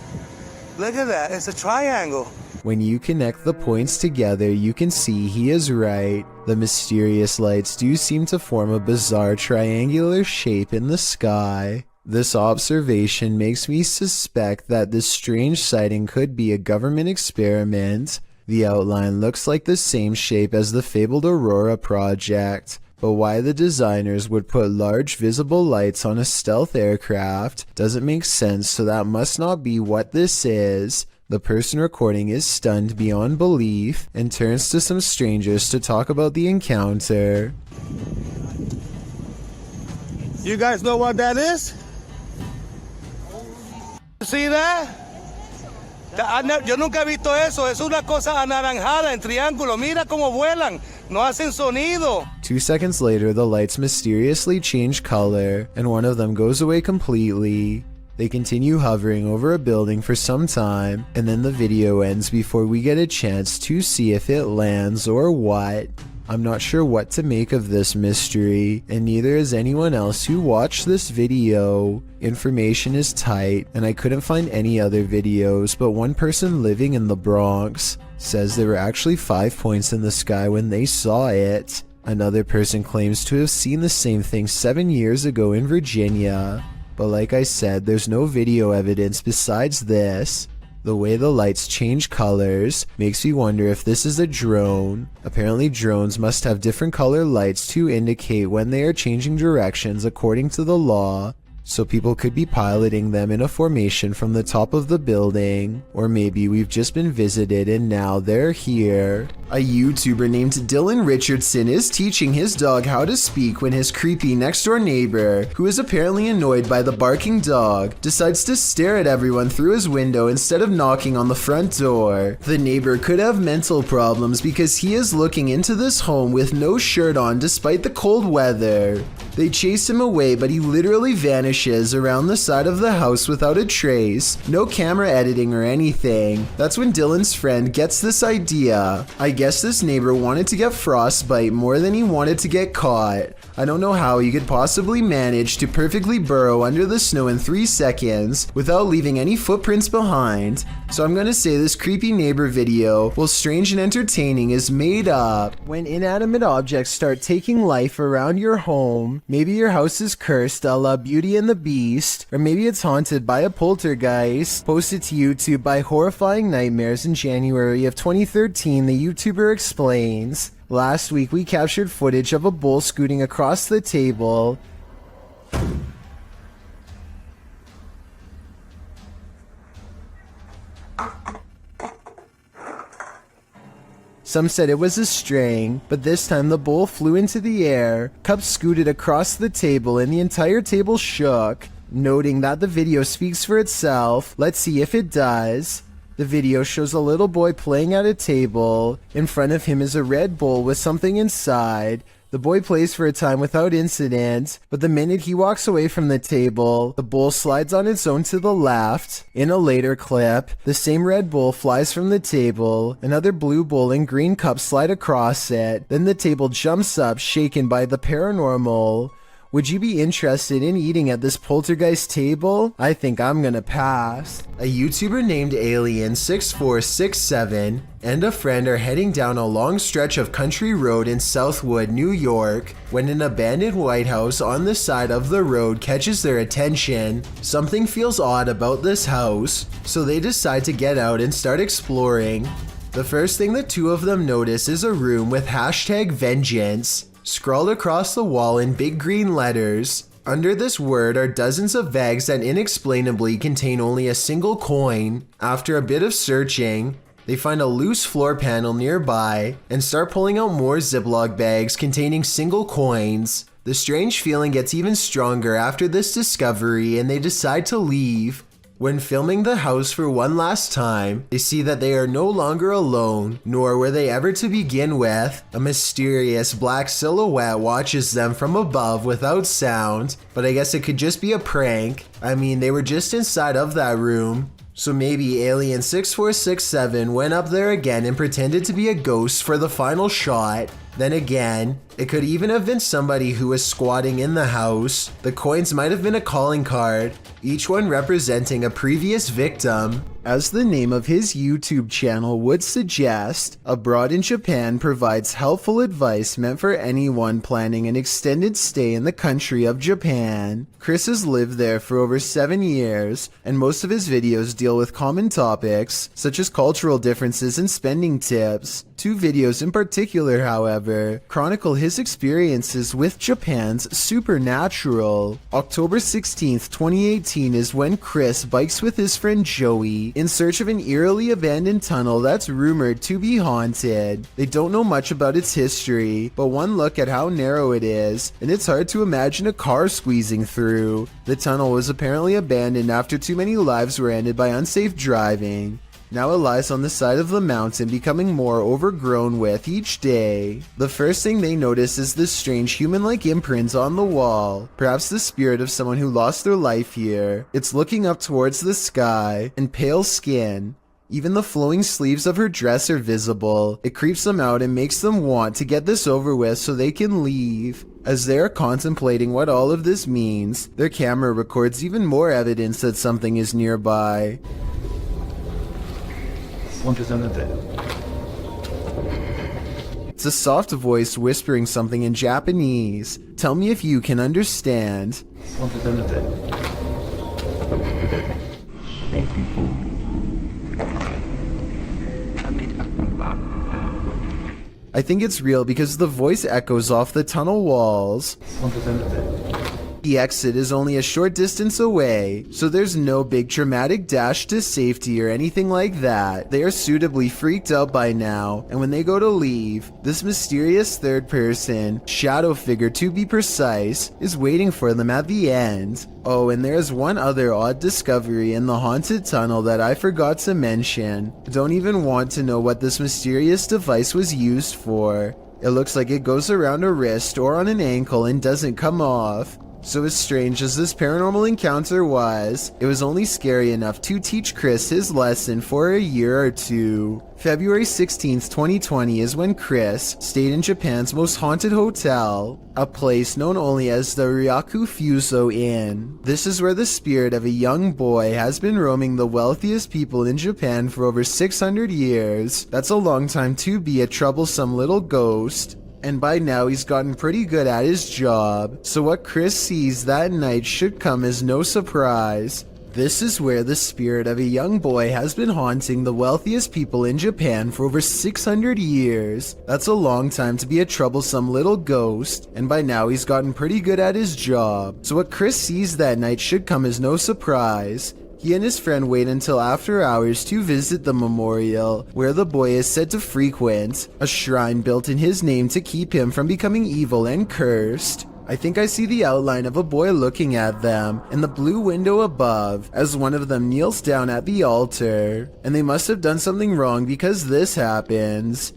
Look at that. It's a triangle. When you connect the points together, you can see he is right. The mysterious lights do seem to form a bizarre triangular shape in the sky. This observation makes me suspect that this strange sighting could be a government experiment. The outline looks like the same shape as the fabled Aurora project. But why the designers would put large visible lights on a stealth aircraft doesn't make sense, so that must not be what this is. The person recording is stunned beyond belief and turns to some strangers to talk about the encounter. You guys know what that is? See that? Yo nunca he visto eso. Es una cosa anaranjada en triángulo. Mira cómo vuelan. No hacen sonido. 2 seconds later, the lights mysteriously change color, and one of them goes away completely. They continue hovering over a building for some time, and then the video ends before we get a chance to see if it lands or what. I'm not sure what to make of this mystery, and neither is anyone else who watched this video. Information is tight, and I couldn't find any other videos, but one person living in the Bronx says there were actually 5 points in the sky when they saw it. Another person claims to have seen the same thing 7 years ago in Virginia, but like I said, there's no video evidence besides this. The way the lights change colors makes me wonder if this is a drone. Apparently drones must have different color lights to indicate when they are changing directions according to the law. So people could be piloting them in a formation from the top of the building, or maybe we've just been visited and now they're here. A YouTuber named Dylan Richardson is teaching his dog how to speak when his creepy next door neighbor, who is apparently annoyed by the barking dog, decides to stare at everyone through his window instead of knocking on the front door. The neighbor could have mental problems because he is looking into this home with no shirt on despite the cold weather. They chase him away, but he literally vanishes around the side of the house without a trace. No camera editing or anything. That's when Dylan's friend gets this idea. I guess this neighbor wanted to get frostbite more than he wanted to get caught. I don't know how he could possibly manage to perfectly burrow under the snow in 3 seconds without leaving any footprints behind. So I'm gonna say this creepy neighbor video, while strange and entertaining, is made up. When inanimate objects start taking life around your home, maybe your house is cursed a la Beauty and the Beast, or maybe it's haunted by a poltergeist. Posted to YouTube by Horrifying Nightmares in January of 2013, the YouTuber explains. Last week we captured footage of a bull scooting across the table. Some said it was a string, but this time the bull flew into the air, cups scooted across the table, and the entire table shook. Noting that the video speaks for itself, let's see if it does. The video shows a little boy playing at a table. In front of him is a red bowl with something inside. The boy plays for a time without incident, but the minute he walks away from the table, the bowl slides on its own to the left. In a later clip, the same red bowl flies from the table, another blue bowl and green cup slide across it, then the table jumps up, shaken by the paranormal. Would you be interested in eating at this poltergeist table? I think I'm gonna pass. A YouTuber named Alien6467 and a friend are heading down a long stretch of country road in Southwood, New York, when an abandoned White House on the side of the road catches their attention. Something feels odd about this house, so they decide to get out and start exploring. The first thing the two of them notice is a room with #vengeance scrawled across the wall in big green letters. Under this word are dozens of bags that inexplainably contain only a single coin. After a bit of searching, they find a loose floor panel nearby and start pulling out more Ziploc bags containing single coins. The strange feeling gets even stronger after this discovery and they decide to leave. When filming the house for one last time, they see that they are no longer alone, nor were they ever to begin with. A mysterious black silhouette watches them from above without sound, but I guess it could just be a prank. I mean, they were just inside of that room. So maybe Alien6467 went up there again and pretended to be a ghost for the final shot. Then again, it could even have been somebody who was squatting in the house. The coins might have been a calling card, each one representing a previous victim. As the name of his YouTube channel would suggest, Abroad in Japan provides helpful advice meant for anyone planning an extended stay in the country of Japan. Chris has lived there for over 7 years, and most of his videos deal with common topics, such as cultural differences and spending tips. 2 videos in particular, however, chronicle his experiences with Japan's supernatural. October 16th, 2018 is when Chris bikes with his friend Joey in search of an eerily abandoned tunnel that's rumored to be haunted. They don't know much about its history, but one look at how narrow it is, and it's hard to imagine a car squeezing through. The tunnel was apparently abandoned after too many lives were ended by unsafe driving. Now it lies on the side of the mountain, becoming more overgrown with each day. The first thing they notice is this strange human-like imprint on the wall, perhaps the spirit of someone who lost their life here. It's looking up towards the sky, and pale skin. Even the flowing sleeves of her dress are visible. It creeps them out and makes them want to get this over with so they can leave. As they are contemplating what all of this means, their camera records even more evidence that something is nearby. It's a soft voice whispering something in Japanese. Tell me if you can understand. I think it's real because the voice echoes off the tunnel walls. The exit is only a short distance away, so there's no big dramatic dash to safety or anything like that. They are suitably freaked out by now, and when they go to leave, this mysterious third person, shadow figure to be precise, is waiting for them at the end. Oh, and there's one other odd discovery in the haunted tunnel that I forgot to mention. I don't even want to know what this mysterious device was used for. It looks like it goes around a wrist or on an ankle and doesn't come off. So as strange as this paranormal encounter was, it was only scary enough to teach Chris his lesson for a year or two. February 16th, 2020 is when Chris stayed in Japan's most haunted hotel, a place known only as the Ryaku Fuso Inn. This is where the spirit of a young boy has been roaming the wealthiest people in Japan for over 600 years. That's a long time to be a troublesome little ghost. And by now he's gotten pretty good at his job, so what Chris sees that night should come as no surprise. This is where the spirit of a young boy has been haunting the wealthiest people in Japan for over 600 years. That's a long time to be a troublesome little ghost, and by now he's gotten pretty good at his job, so what Chris sees that night should come as no surprise. He and his friend wait until after hours to visit the memorial, where the boy is said to frequent, a shrine built in his name to keep him from becoming evil and cursed. I think I see the outline of a boy looking at them in the blue window above as one of them kneels down at the altar. And they must have done something wrong because this happens.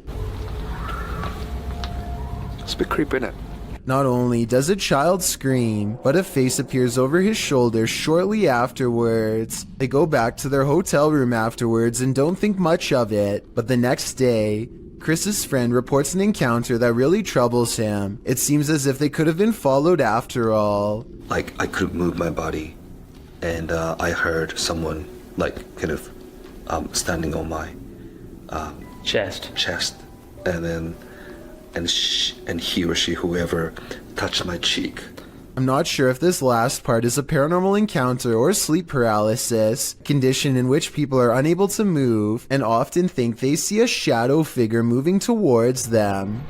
It's a bit creepy, isn't it? Not only does a child scream, but a face appears over his shoulder shortly afterwards. They go back to their hotel room afterwards and don't think much of it, but the next day, Chris's friend reports an encounter that really troubles him. It seems as if they could have been followed after all. Like, I couldn't move my body, and I heard someone, like, kind of standing on my chest, and then and he or she, whoever, touched my cheek. I'm not sure if this last part is a paranormal encounter or sleep paralysis, condition in which people are unable to move and often think they see a shadow figure moving towards them.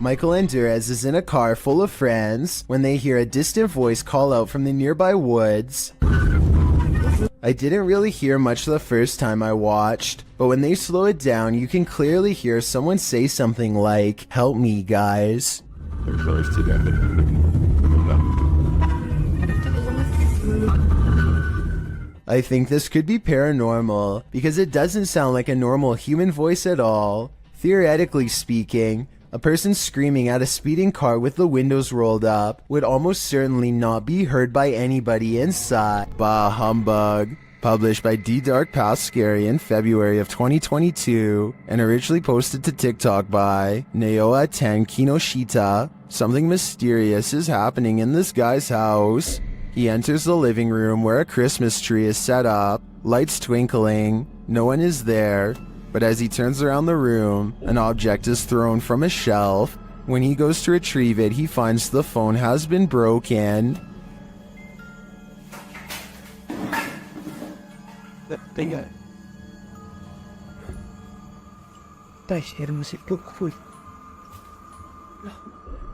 Michael and Durez is in a car full of friends when they hear a distant voice call out from the nearby woods. I didn't really hear much the first time I watched, but when they slow it down, you can clearly hear someone say something like, "Help me, guys." I think this could be paranormal, because it doesn't sound like a normal human voice at all. Theoretically speaking, a person screaming at a speeding car with the windows rolled up would almost certainly not be heard by anybody inside. Bah humbug. Published by D Dark Past Scary in February of 2022 and originally posted to TikTok by Naoa Ten Kinoshita. Something mysterious is happening in this guy's house. He enters the living room where a Christmas tree is set up, lights twinkling, no one is there. But as he turns around the room, an object is thrown from a shelf. When he goes to retrieve it, he finds the phone has been broken.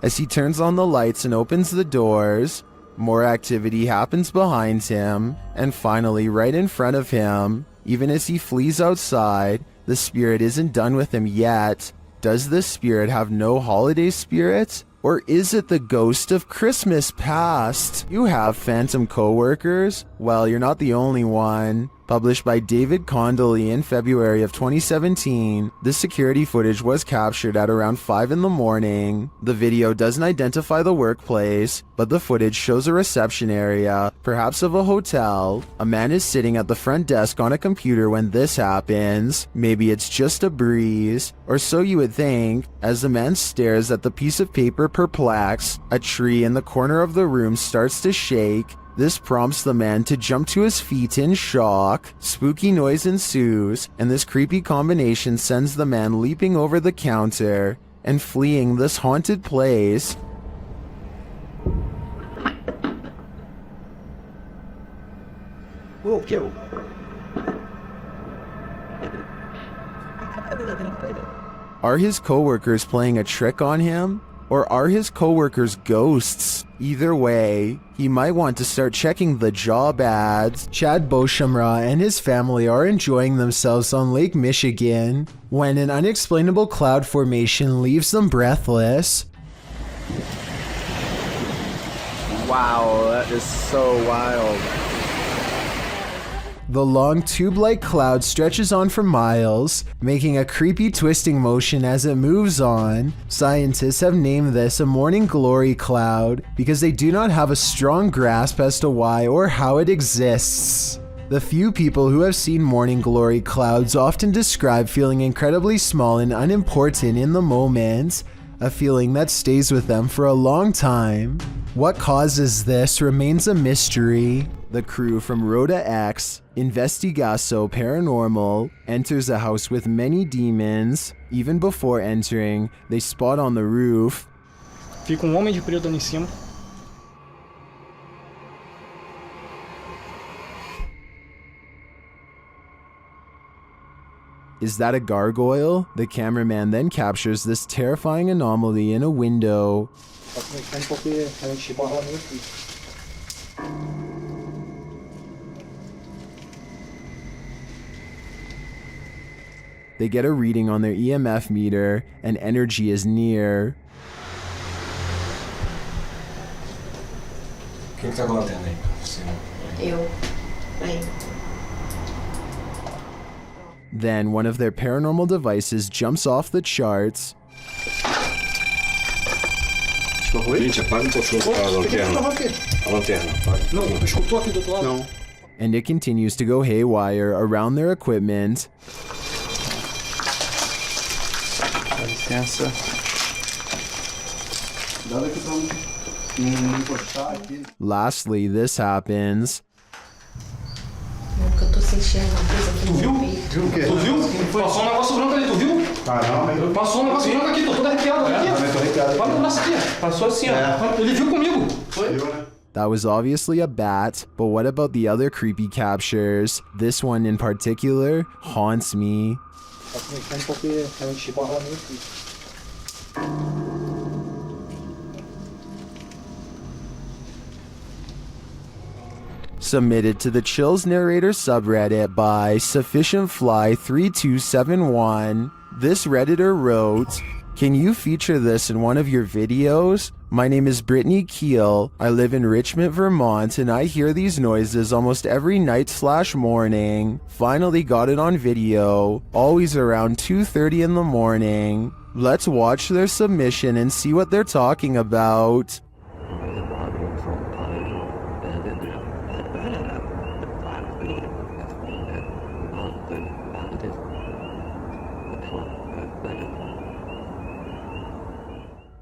As he turns on the lights and opens the doors, more activity happens behind him, and finally right in front of him. Even as he flees outside, the spirit isn't done with him yet. Does this spirit have no holiday spirit? Or is it the ghost of Christmas past? You have phantom co-workers? Well, you're not the only one. Published by David Condolly in February of 2017, this security footage was captured at around 5 in the morning. The video doesn't identify the workplace, but the footage shows a reception area, perhaps of a hotel. A man is sitting at the front desk on a computer when this happens. Maybe it's just a breeze, or so you would think. As the man stares at the piece of paper perplexed, a tree in the corner of the room starts to shake. This prompts the man to jump to his feet in shock. Spooky noise ensues, and this creepy combination sends the man leaping over the counter. and fleeing this haunted place. Whoa, yo. Are his coworkers playing a trick on him? Or are his coworkers ghosts? Either way, he might want to start checking the job ads. Chad Beauchamra and his family are enjoying themselves on Lake Michigan when an unexplainable cloud formation leaves them breathless. Wow, that is so wild. The long tube-like cloud stretches on for miles, making a creepy twisting motion as it moves on. Scientists have named this a morning glory cloud because they do not have a strong grasp as to why or how it exists. The few people who have seen morning glory clouds often describe feeling incredibly small and unimportant in the moment, a feeling that stays with them for a long time. What causes this remains a mystery. The crew from Rhoda X, Investigaso Paranormal, enters a house with many demons. Even before entering, they spot on the roof. Fica homem de preto ali em cima. Is that a gargoyle? The cameraman then captures this terrifying anomaly in a window. They get a reading on their EMF meter, and energy is near. O que está acontecendo aí? Eu. Aí. Then one of their paranormal devices jumps off the charts. Gente, apaga um pouquinho a lanterna. A lanterna, apaga. Não, escutou aqui do outro lado? Não. And it continues to go haywire around their equipment. Dá licença. Cuidado aqui pra não encostar aqui. Lastly, this happens. Que eu tô sentindo uma coisa aqui. Tu viu? Viu o quê? Tu viu? Passou um negócio branco ali, tu viu? Caramba. Passou um negócio branco aqui, tô todo arrepiado. Olha aqui. Também tô arrepiado. Olha o braço aqui. Passou assim, ó. Ele viu comigo. Foi? That was obviously a bat, but what about the other creepy captures? This one in particular haunts me. Submitted to the Chills Narrator subreddit by SufficientFly3271. This Redditor wrote, "Can you feature this in one of your videos? My name is Brittany Keel. I live in Richmond, Vermont, and I hear these noises almost every night/morning. Finally got it on video, always around 2:30 in the morning. Let's watch their submission and see what they're talking about."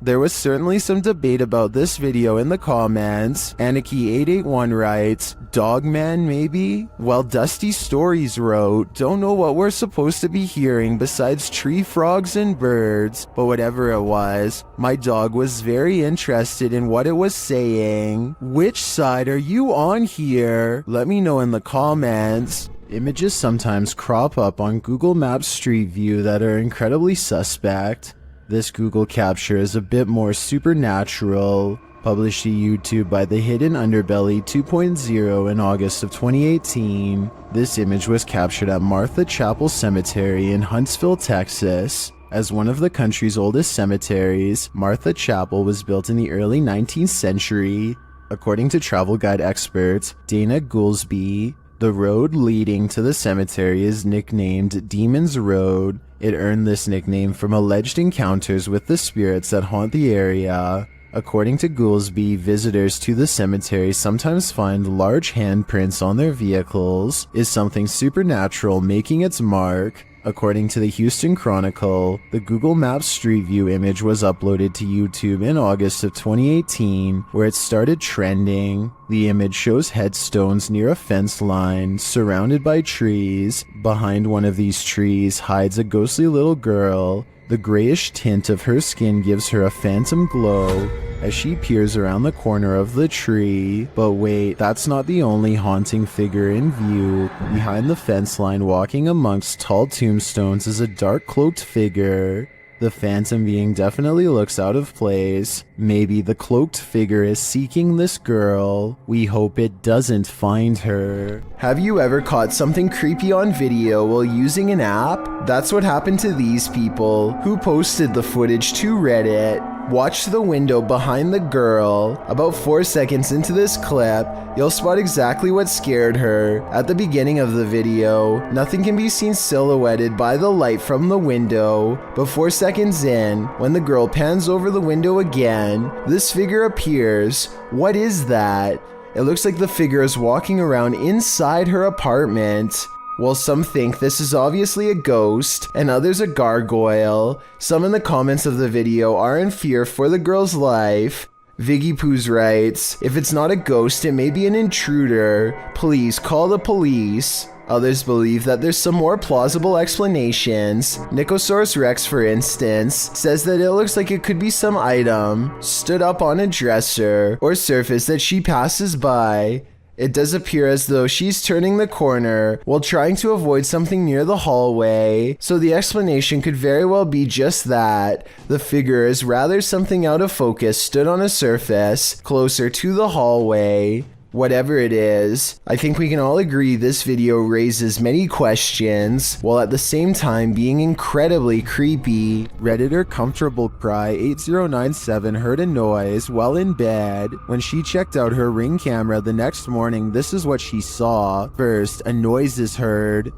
There was certainly some debate about this video in the comments. Anarchy881 writes, "Dogman maybe?" While Dusty Stories wrote, "Don't know what we're supposed to be hearing besides tree frogs and birds." But whatever it was, my dog was very interested in what it was saying. Which side are you on here? Let me know in the comments. Images sometimes crop up on Google Maps Street View that are incredibly suspect. This Google capture is a bit more supernatural. Published to YouTube by The Hidden Underbelly 2.0 in August of 2018. This image was captured at Martha Chapel Cemetery in Huntsville, Texas. As one of the country's oldest cemeteries, Martha Chapel was built in the early 19th century. According to travel guide expert Dana Goolsby, the road leading to the cemetery is nicknamed Demon's Road. It earned this nickname from alleged encounters with the spirits that haunt the area. According to Goolsby, visitors to the cemetery sometimes find large handprints on their vehicles. Is something supernatural making its mark? According to the Houston Chronicle, the Google Maps Street View image was uploaded to YouTube in August of 2018, where it started trending. The image shows headstones near a fence line, surrounded by trees. Behind one of these trees hides a ghostly little girl. The grayish tint of her skin gives her a phantom glow as she peers around the corner of the tree. But wait, that's not the only haunting figure in view. Behind the fence line, walking amongst tall tombstones, is a dark cloaked figure. The phantom being definitely looks out of place. Maybe the cloaked figure is seeking this girl. We hope it doesn't find her. Have you ever caught something creepy on video while using an app? That's what happened to these people who posted the footage to Reddit. Watch the window behind the girl. About 4 seconds into this clip, you'll spot exactly what scared her. At the beginning of the video, nothing can be seen silhouetted by the light from the window, but 4 seconds in, when the girl pans over the window again, this figure appears. What is that? It looks like the figure is walking around inside her apartment. While some think this is obviously a ghost and others a gargoyle, some in the comments of the video are in fear for the girl's life. Viggy Poos writes, "If it's not a ghost, it may be an intruder. Please call the police." Others believe that there's some more plausible explanations. Nicosaurus Rex, for instance, says that it looks like it could be some item stood up on a dresser or surface that she passes by. It does appear as though she's turning the corner while trying to avoid something near the hallway, so the explanation could very well be just that. The figure is rather something out of focus stood on a surface closer to the hallway. Whatever it is, I think we can all agree this video raises many questions, while at the same time being incredibly creepy. Redditor Comfortable Cry 8097 heard a noise while in bed. When she checked out her Ring camera the next morning, this is what she saw. First, a noise is heard.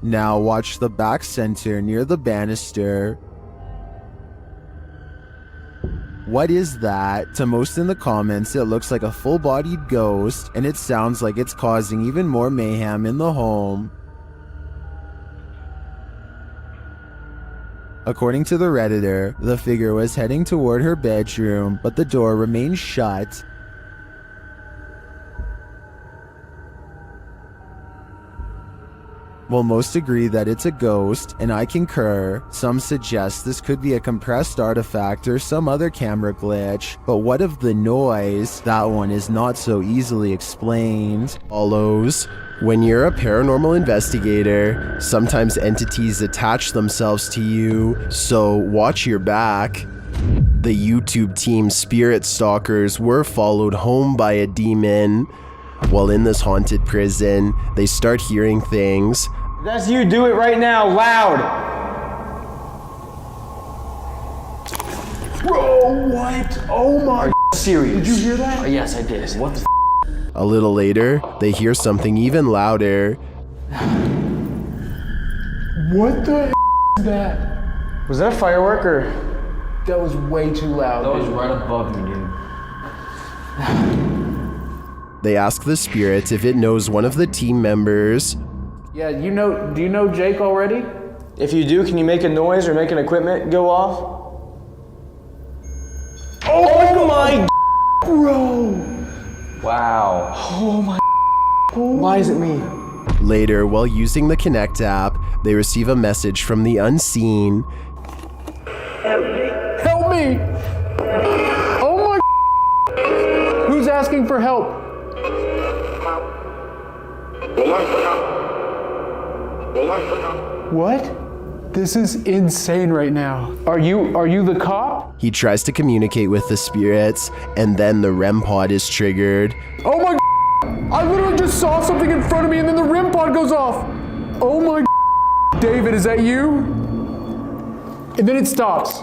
Now watch the back center near the banister. What is that? To most in the comments, it looks like a full-bodied ghost, and it sounds like it's causing even more mayhem in the home. According to the Redditor, the figure was heading toward her bedroom, but the door remained shut. While most agree that it's a ghost, and I concur, some suggest this could be a compressed artifact or some other camera glitch. But what of the noise? That one is not so easily explained. Follows. When you're a paranormal investigator, sometimes entities attach themselves to you, so watch your back. The YouTube team Spirit Stalkers were followed home by a demon. While in this haunted prison, they start hearing things. That's you, do it right now, loud! Bro, what? Oh my. Are you serious? Did you hear that? Oh, yes, I did. What the A little later, they hear something even louder. What the is that? Was that a firework or? That was way too loud. That was right above me, dude. They ask the spirit if it knows one of the team members. Yeah, do you know Jake already? If you do, can you make a noise or make an equipment go off? Oh my bro! Wow. Oh my. Why is it me? Later, while using the Connect app, they receive a message from the unseen. Help me! Help me! Oh my. Who's asking for help? What? This is insane right now. Are you the cop? He tries to communicate with the spirits, and then the REM pod is triggered. Oh my. I literally just saw something in front of me and then the REM pod goes off. Oh my. David, is that you? And then it stops.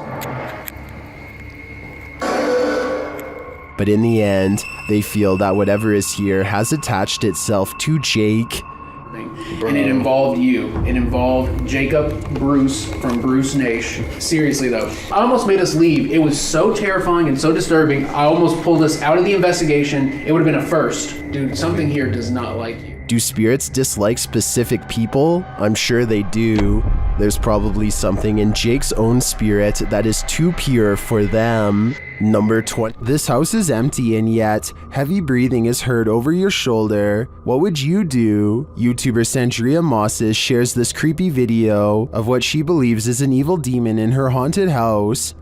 But in the end, they feel that whatever is here has attached itself to Jake. And it involved you. It involved Jacob Bruce from Bruce Nation. Seriously though, I almost made us leave. It was so terrifying and so disturbing. I almost pulled us out of the investigation. It would have been a first. Dude, something here does not like you. Do spirits dislike specific people? I'm sure they do. There's probably something in Jake's own spirit that is too pure for them. Number 20. This house is empty and yet heavy breathing is heard over your shoulder. What would you do? YouTuber Sandria Mosses shares this creepy video of what she believes is an evil demon in her haunted house.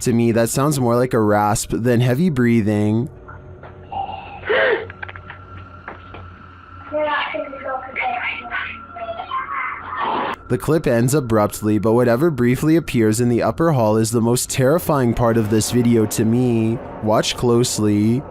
To me, that sounds more like a rasp than heavy breathing. The clip ends abruptly, but whatever briefly appears in the upper hall is the most terrifying part of this video to me. Watch closely.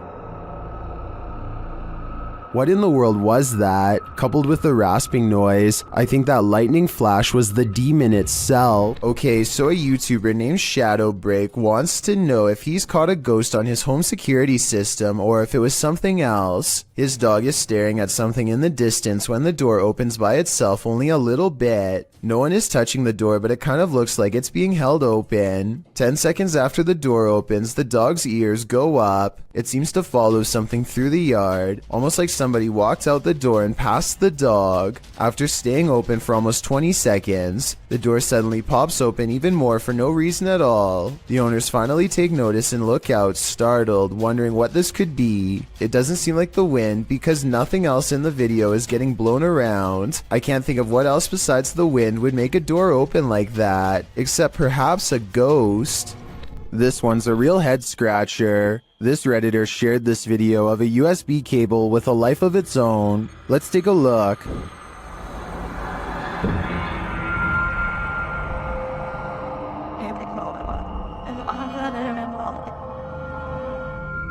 What in the world was that? Coupled with the rasping noise, I think that lightning flash was the demon itself. Okay, so a YouTuber named Shadowbreak wants to know if he's caught a ghost on his home security system or if it was something else. His dog is staring at something in the distance when the door opens by itself only a little bit. No one is touching the door, but it kind of looks like it's being held open. 10 seconds after the door opens, the dog's ears go up. It seems to follow something through the yard, almost like somebody walked out the door and passed the dog. After staying open for almost 20 seconds, the door suddenly pops open even more for no reason at all. The owners finally take notice and look out, startled, wondering what this could be. It doesn't seem like the wind because nothing else in the video is getting blown around. I can't think of what else besides the wind would make a door open like that, except perhaps a ghost. This one's a real head scratcher. This Redditor shared this video of a USB cable with a life of its own. Let's take a look.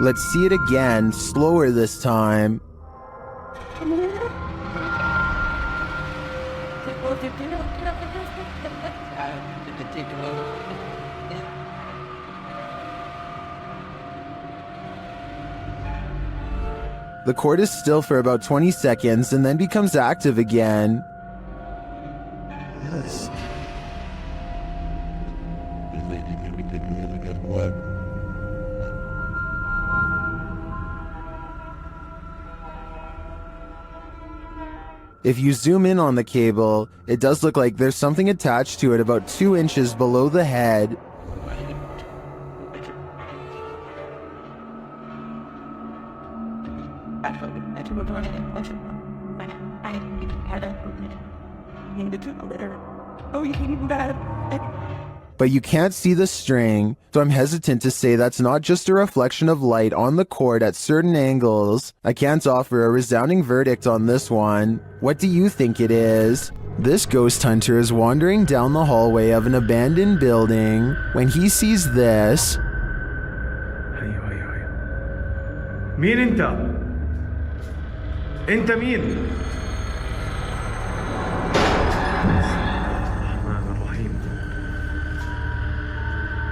Let's see it again, slower this time. The cord is still for about 20 seconds and then becomes active again. Yes. If you zoom in on the cable, it does look like there's something attached to it about 2 inches below the head. But you can't see the string, so I'm hesitant to say that's not just a reflection of light on the cord at certain angles. I can't offer a resounding verdict on this one. What do you think it is? This ghost hunter is wandering down the hallway of an abandoned building when he sees this. مين انت؟ انت مين؟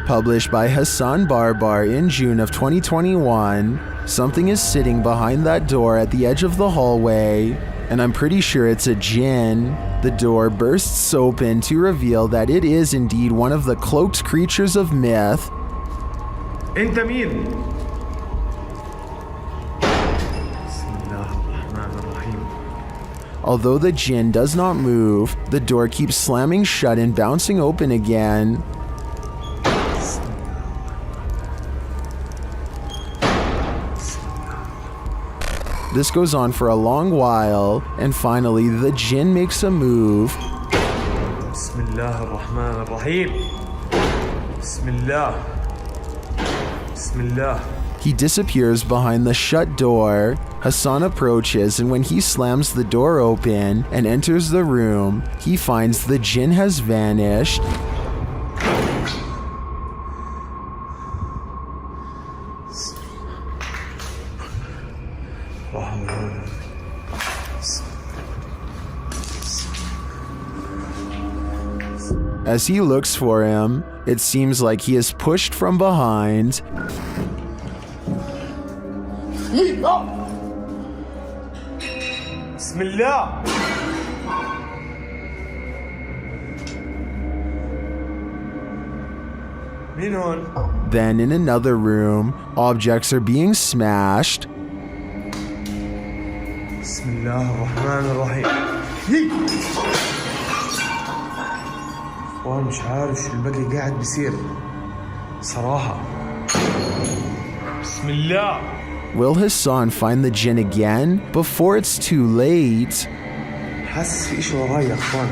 Published by Hassan Barbar in June of 2021, something is sitting behind that door at the edge of the hallway, and I'm pretty sure it's a djinn. The door bursts open to reveal that it is indeed one of the cloaked creatures of myth. انت مين؟ Although the djinn does not move, the door keeps slamming shut and bouncing open again. This goes on for a long while, and finally the djinn makes a move. Bismillah ar-Rahman ar-Rahim. Bismillah. Bismillah. He disappears behind the shut door. Hassan approaches, and when he slams the door open and enters the room, he finds the djinn has vanished. As he looks for him, it seems like he is pushed from behind. Bismillah. Then in another room, objects are being smashed. بسم الله الرحمن الرحيم. اخوان مش عارف شو الباقي قاعد بيصير صراحة. بسم الله. Will Hassan find the jinn again before it's too late? حاسس في إشي وراي يا اخوان.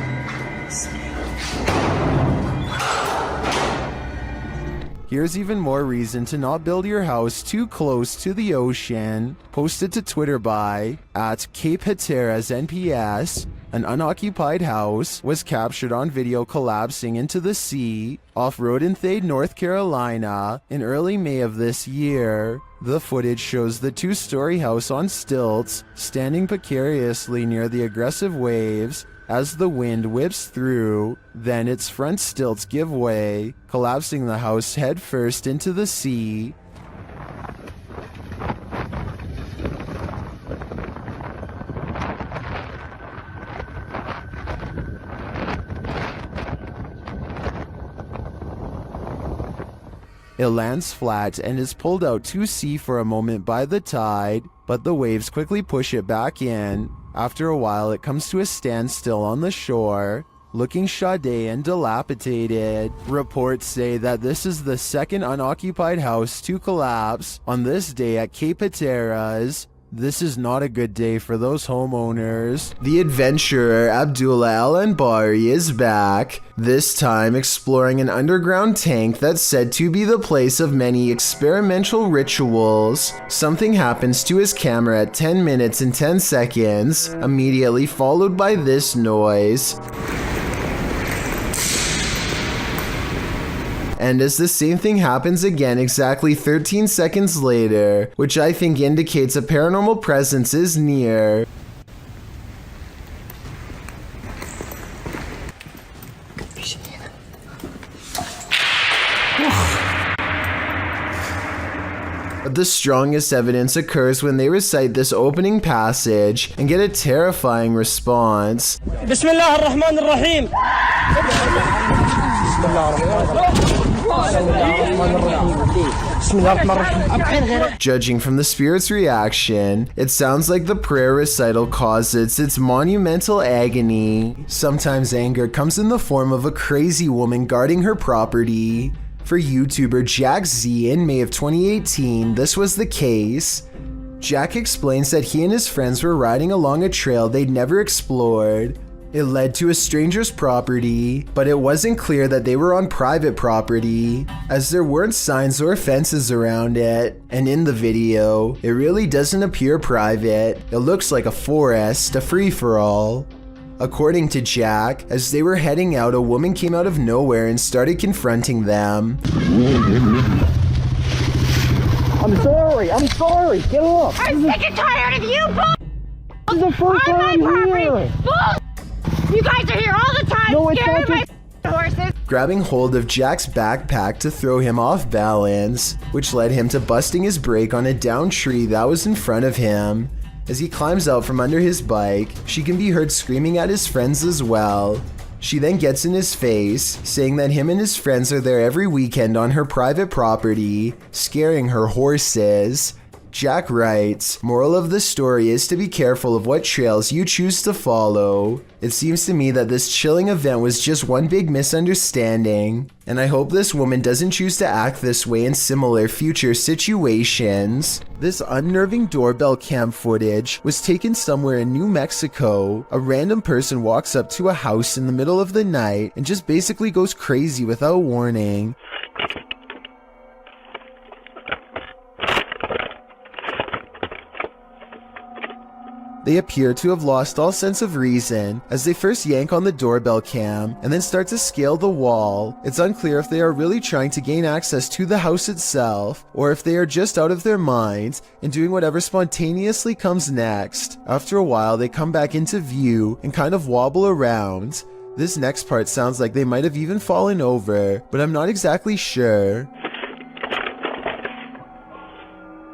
Here's even more reason to not build your house too close to the ocean. Posted to Twitter by @CapeHatteras_NPS. An unoccupied house was captured on video collapsing into the sea off Rodenthaid, North Carolina in early May of this year. The footage shows the two-story house on stilts standing precariously near the aggressive waves as the wind whips through. Then its front stilts give way, collapsing the house headfirst into the sea. It lands flat and is pulled out to sea for a moment by the tide, but the waves quickly push it back in. After a while, it comes to a standstill on the shore, looking shoddy and dilapidated. Reports say that this is the second unoccupied house to collapse on this day at Cape Hatteras. This is not a good day for those homeowners. The adventurer Abdullah Al-Anbari is back, this time exploring an underground tank that's said to be the place of many experimental rituals. Something happens to his camera at 10 minutes and 10 seconds, immediately followed by this noise. And as the same thing happens again exactly 13 seconds later, which I think indicates a paranormal presence is near. But the strongest evidence occurs when they recite this opening passage and get a terrifying response. Bismillah ar-Rahman ar-Rahim. Judging from the spirit's reaction, it sounds like the prayer recital causes its monumental agony. Sometimes anger comes in the form of a crazy woman guarding her property. For YouTuber Jack Z in May of 2018, this was the case. Jack explains that he and his friends were riding along a trail they'd never explored. It led to a stranger's property, but it wasn't clear that they were on private property, as there weren't signs or fences around it. And in the video, it really doesn't appear private. It looks like a forest, a free-for-all. According to Jack, as they were heading out, a woman came out of nowhere and started confronting them. I'm sorry, get off. I'm sick and tired of you, bull! This is the first time I'm here. Bull! You guys are here all the time, No, it's scaring not my horses. Grabbing hold of Jack's backpack to throw him off balance, which led him to busting his brake on a downed tree that was in front of him. As he climbs out from under his bike, she can be heard screaming at his friends as well. She then gets in his face, saying that him and his friends are there every weekend on her private property, scaring her horses. Jack writes, "Moral of the story is to be careful of what trails you choose to follow. It seems to me that this chilling event was just one big misunderstanding, and I hope this woman doesn't choose to act this way in similar future situations." This unnerving doorbell cam footage was taken somewhere in New Mexico. A random person walks up to a house in the middle of the night and just basically goes crazy without warning. They appear to have lost all sense of reason as they first yank on the doorbell cam and then start to scale the wall. It's unclear if they are really trying to gain access to the house itself or if they are just out of their minds and doing whatever spontaneously comes next. After a while, they come back into view and kind of wobble around. This next part sounds like they might have even fallen over, but I'm not exactly sure.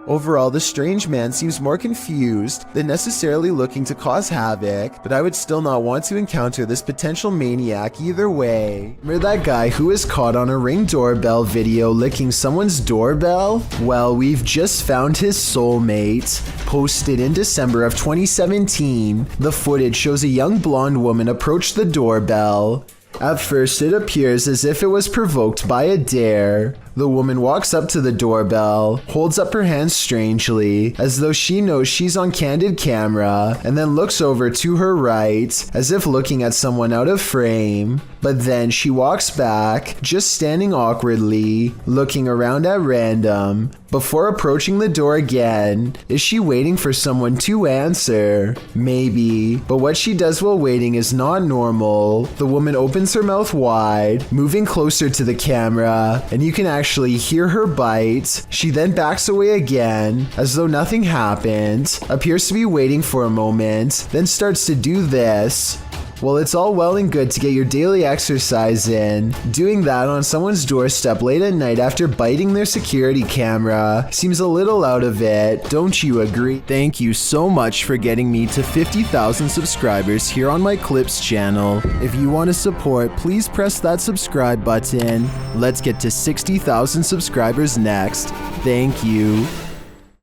Overall, the strange man seems more confused than necessarily looking to cause havoc, but I would still not want to encounter this potential maniac either way. Remember that guy who was caught on a Ring doorbell video licking someone's doorbell? Well, we've just found his soulmate. Posted in December of 2017, the footage shows a young blonde woman approach the doorbell. At first, it appears as if it was provoked by a dare. The woman walks up to the doorbell, holds up her hands strangely, as though she knows she's on candid camera, and then looks over to her right, as if looking at someone out of frame. But then she walks back, just standing awkwardly, looking around at random, before approaching the door again. Is she waiting for someone to answer? Maybe, but what she does while waiting is not normal. The woman opens her mouth wide, moving closer to the camera, and you can actually hear her bite. She then backs away again, as though nothing happened, appears to be waiting for a moment, then starts to do this. Well, it's all well and good to get your daily exercise in. Doing that on someone's doorstep late at night after biting their security camera seems a little out of it, don't you agree? Thank you so much for getting me to 50,000 subscribers here on my Clips channel. If you want to support, please press that subscribe button. Let's get to 60,000 subscribers next. Thank you.